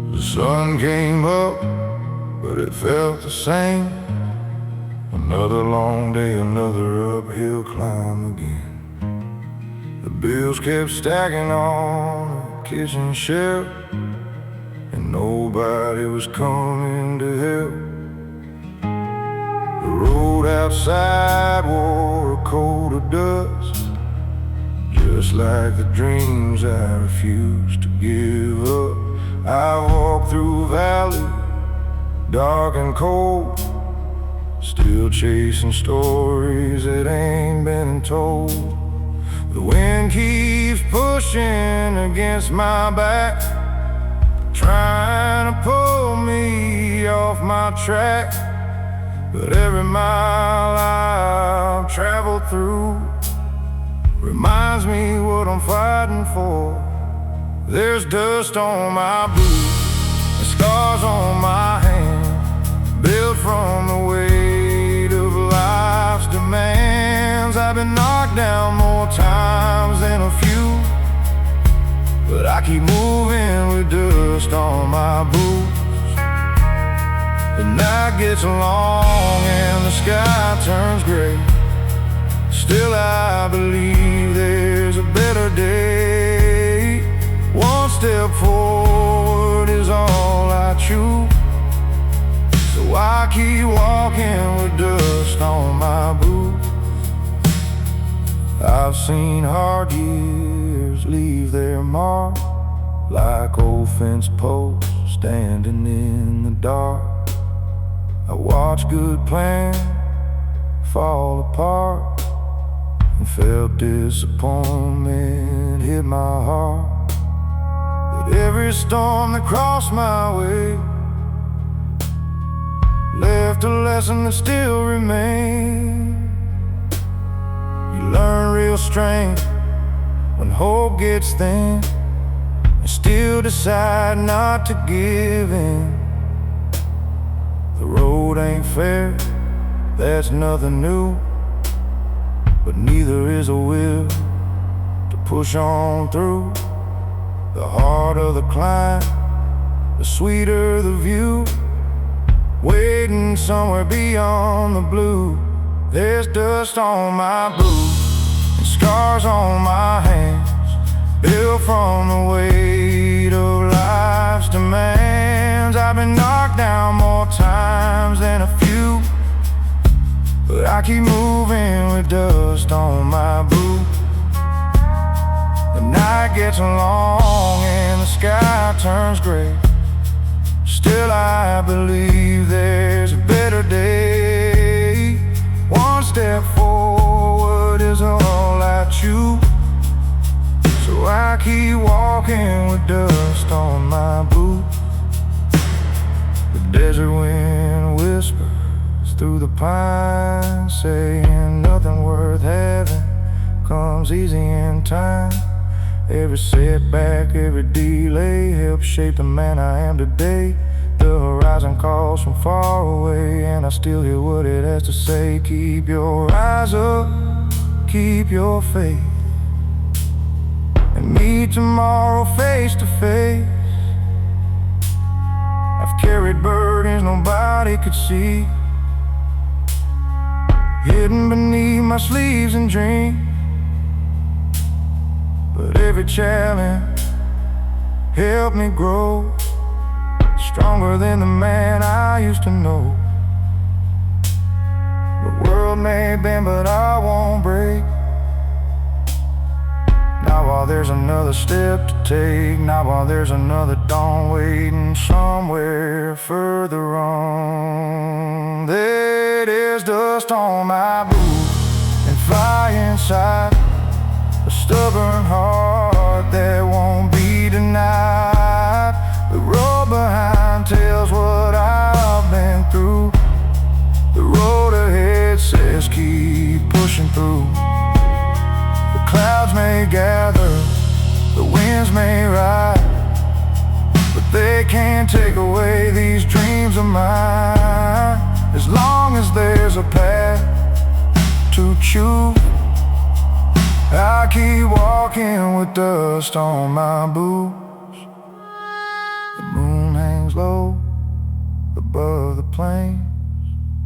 The sun came up, but it felt the same. Another long day, another uphill climb again. The bills kept stacking on the kitchen shelf, and nobody was coming to help. The road outside wore a coat of dust, just like the dreams I refused to give up. I walked through a valley, dark and cold, still chasing stories that ain't been told. The wind keeps pushing against my back, trying to pull me off my track. But every mile I've traveled through reminds me what I'm fighting for. There's dust on my boots and scars on my hand, built from the weight of life's demands. I've been knocked down more times than a few, but I keep moving with dust on my boots. The night gets long and the sky turns gray, still I believe there's a better day. One step forward is all I choose, so I keep walking with dust on my boots. I've seen hard years leave their mark, like old fence posts standing in the dark. I watched good plans fall apart and felt disappointment hit my heart. But every storm that crossed my way left left a lesson that still remains. You learn real strength when hope gets thin, and still decide not to give in. The road ain't fair, that's nothing new, but neither is a will to push on through. The harder the climb, the sweeter the view. Waiting somewhere beyond the blue, there's dust on my boots and scars on my hands, built from the weight of life's demands. I've been knocked down more times than a few, but I keep moving with dust on my boots. The night gets long and the sky turns gray. Still I believe there's a better day. One step forward is all I choose, so I keep walking with dust on my boots. The desert wind whispers through the pines, saying nothing worth having comes easy in time. Every setback, every delay helps shape the man I am today. The horizon calls from far away, and I still hear what it has to say. Keep your eyes up, keep your faith, and meet tomorrow face to face. I've carried burdens nobody could see, hidden beneath my sleeves and dreams. But every challenge helped me grow, stronger than the man I used to know. The world may bend, but I won't break. Not while there's another step to take, not while there's another dawn waiting somewhere further on. There's dust on my boots and fire inside, a stubborn heart that won't be denied. The road behind tells what I've been through. The road ahead says keep pushing through. The clouds may gather, the winds may ride, but they can't take away these dreams of mine. As long as there's a path to choose, I keep walking with dust on my boots. The moon hangs low above the plains,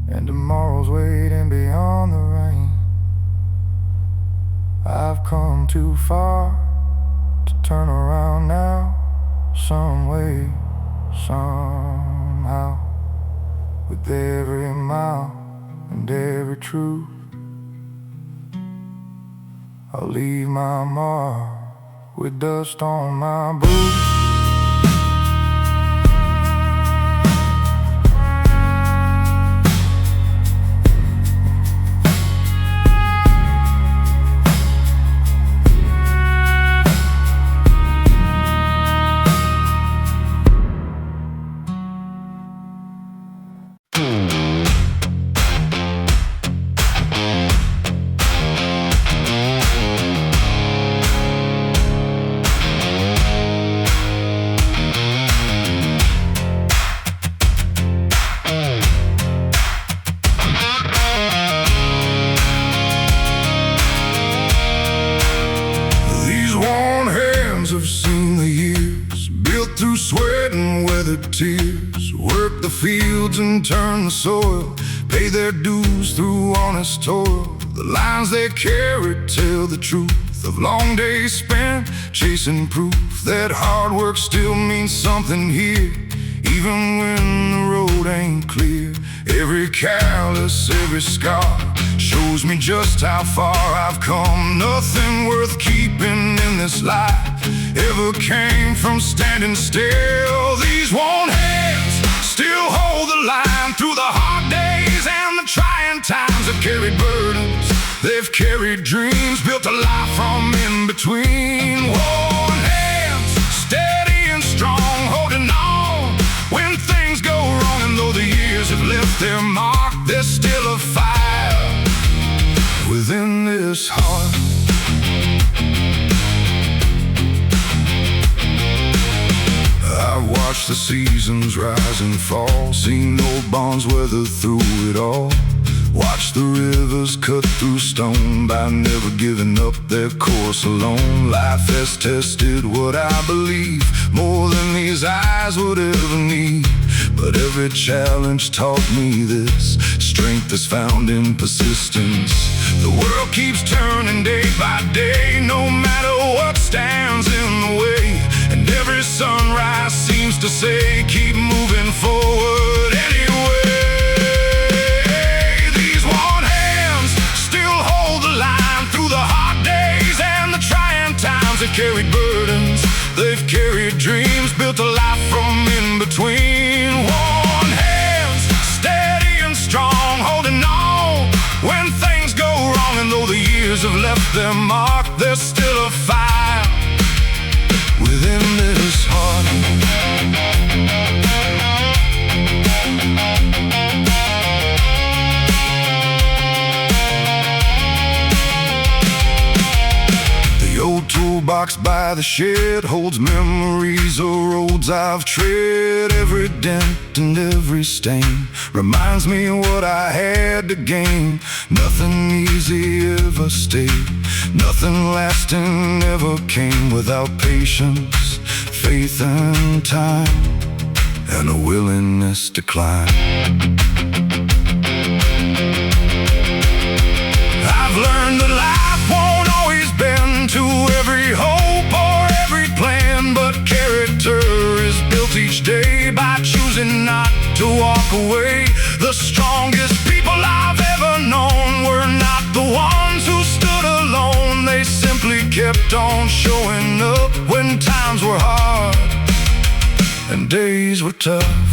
and tomorrow's waiting beyond the rain. I've come too far to turn around now, some way, somehow. With every mile and every truth, I'll leave my mark with dust on my boots. Have seen the years, built through sweat and weathered tears, work the fields and turn the soil, pay their dues through honest toil. The lines they carry tell the truth of long days spent chasing proof that hard work still means something here, even when the road ain't clear. Every callus, every scar shows me just how far I've come. Nothing worth keeping in this life ever came from standing still. These worn hands still hold the line through the hard days and the trying times. They've carried burdens, they've carried dreams, built a life from in between. Worn hands, steady and strong, holding on when things go wrong. And though the years have left their mark, the seasons rise and fall. Seen old bonds weather through it all. Watch the rivers cut through stone by never giving up their course alone. Life has tested what I believe more than these eyes would ever need. But every challenge taught me this: strength is found in persistence. The world keeps turning day by day, no matter what stands in the way. And every sunrise seems to say, keep moving forward anyway. They've carried burdens, they've carried dreams, built a life from in between. One hand's steady and strong, holding on when things go wrong. And though the years have left their mark, there's still a fire within this heart. Toolbox by the shed holds memories of roads I've tread. Every dent and every stain reminds me what I had to gain. Nothing easy ever stayed, nothing lasting ever came without patience, faith and time, and a willingness to climb. I've learned that life won't always bend to every hope or every plan, but character is built each day by choosing not to walk away. The strongest people I've ever known were not the ones who stood alone. They simply kept on showing up when times were hard and days were tough.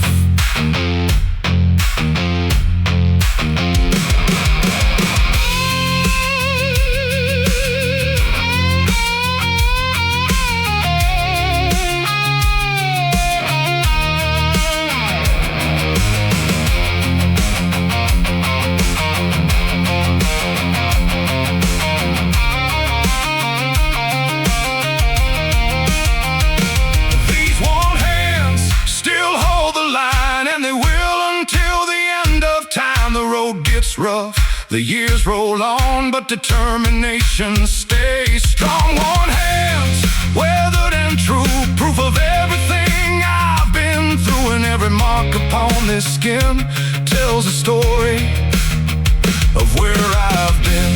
Rough, the years roll on, but determination stays strong. One hand's weathered and true, proof of everything I've been through. And every mark upon this skin tells a story of where I've been.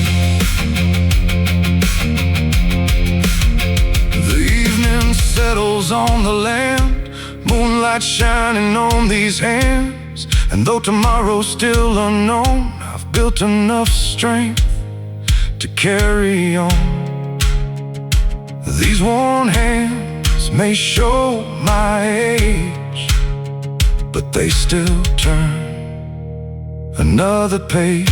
The evening settles on the land, moonlight shining on these hands. And though tomorrow's still unknown, I've built enough strength to carry on. These worn hands may show my age, but they still turn another page.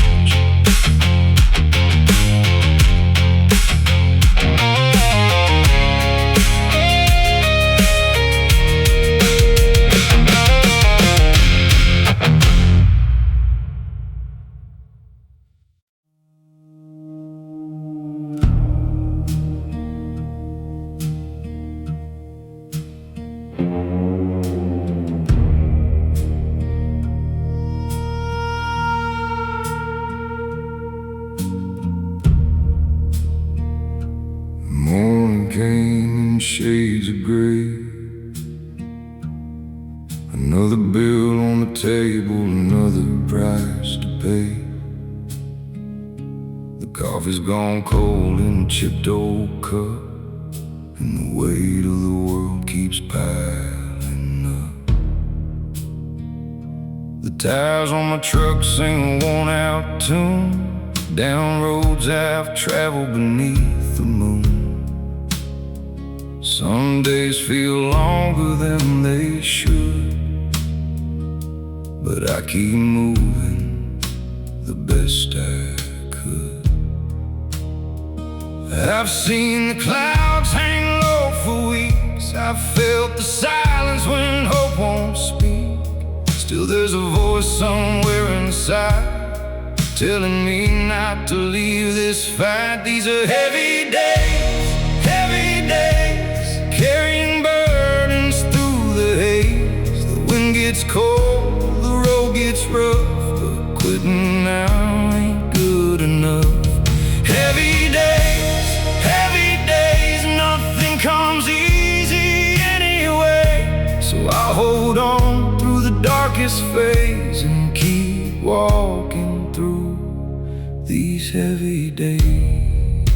Came in shades of gray. Another bill on the table, another price to pay. The coffee's gone cold in a chipped old cup, and the weight of the world keeps piling up. The tires on my truck sing a worn-out tune down roads I've traveled beneath the moon. Some days feel longer than they should, but I keep moving the best I could. I've seen the clouds hang low for weeks. I've felt the silence when hope won't speak. Still there's a voice somewhere inside telling me not to leave this fight. These are heavy days, carrying burdens through the haze. hold on through the darkest phase and keep walking through these heavy days.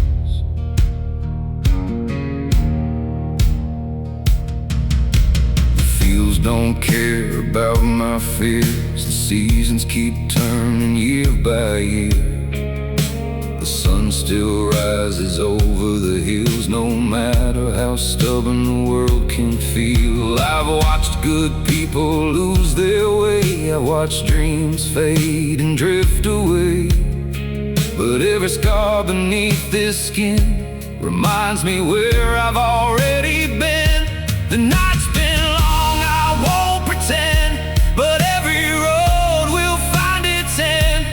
The fields don't care about my fears. The seasons keep turning year by year. The sun still rises over the hills, no matter how stubborn the world can feel. I've watched good people lose their way. I watched dreams fade and drift away. But every scar beneath this skin reminds me where I've already been. The night's been long, I won't pretend, but every road will find its end.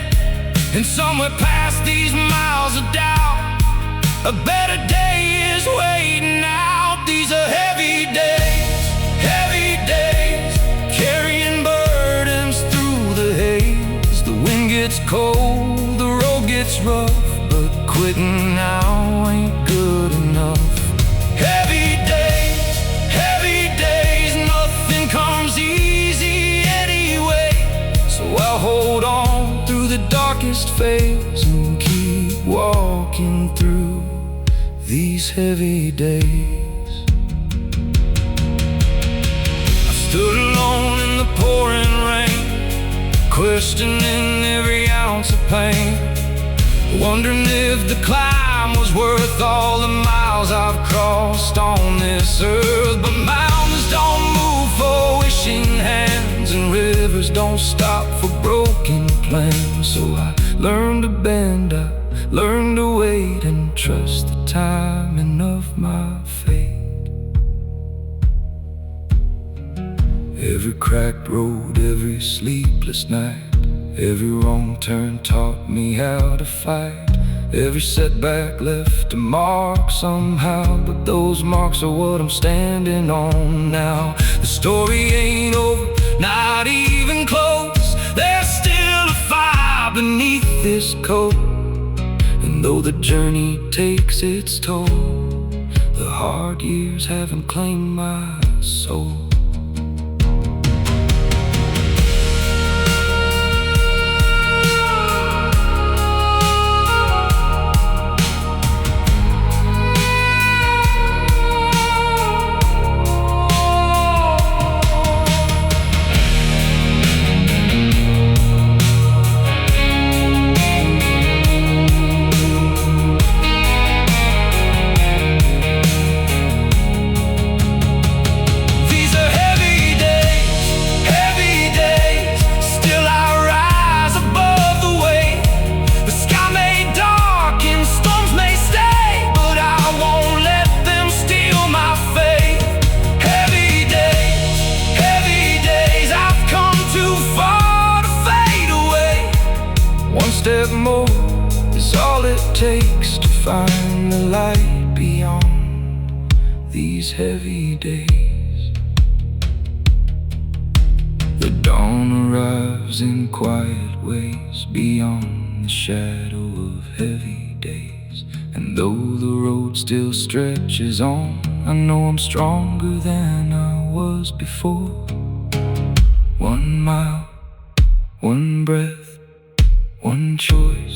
And somewhere past these miles of doubt, a better day is waiting out. These are heavy days, carrying burdens through the haze. The wind gets cold, the road gets rough, but quitting now ain't good enough. Heavy days, nothing comes easy anyway. So I'll hold on through the darkest phase and keep walking through these heavy days. I stood alone in the pouring rain, questioning every ounce of pain, wondering if the climb was worth all the miles I've crossed on this earth. But mountains don't move for wishing hands, and rivers don't stop for broken plans. So I learned to bend, I learned to wait and trust the timing of my fate. Every cracked road, every sleepless night, every wrong turn taught me how to fight. Every setback left a mark somehow, but those marks are what I'm standing on now. The story ain't over, not even close. There's still a fire beneath this coat. And though the journey takes its toll, the hard years haven't claimed my soul. Step more is all it takes to find the light beyond these heavy days. The dawn arrives in quiet ways beyond the shadow of heavy days. And though the road still stretches on, I know I'm stronger than I was before. 1 mile, 1 breath, 1 choice.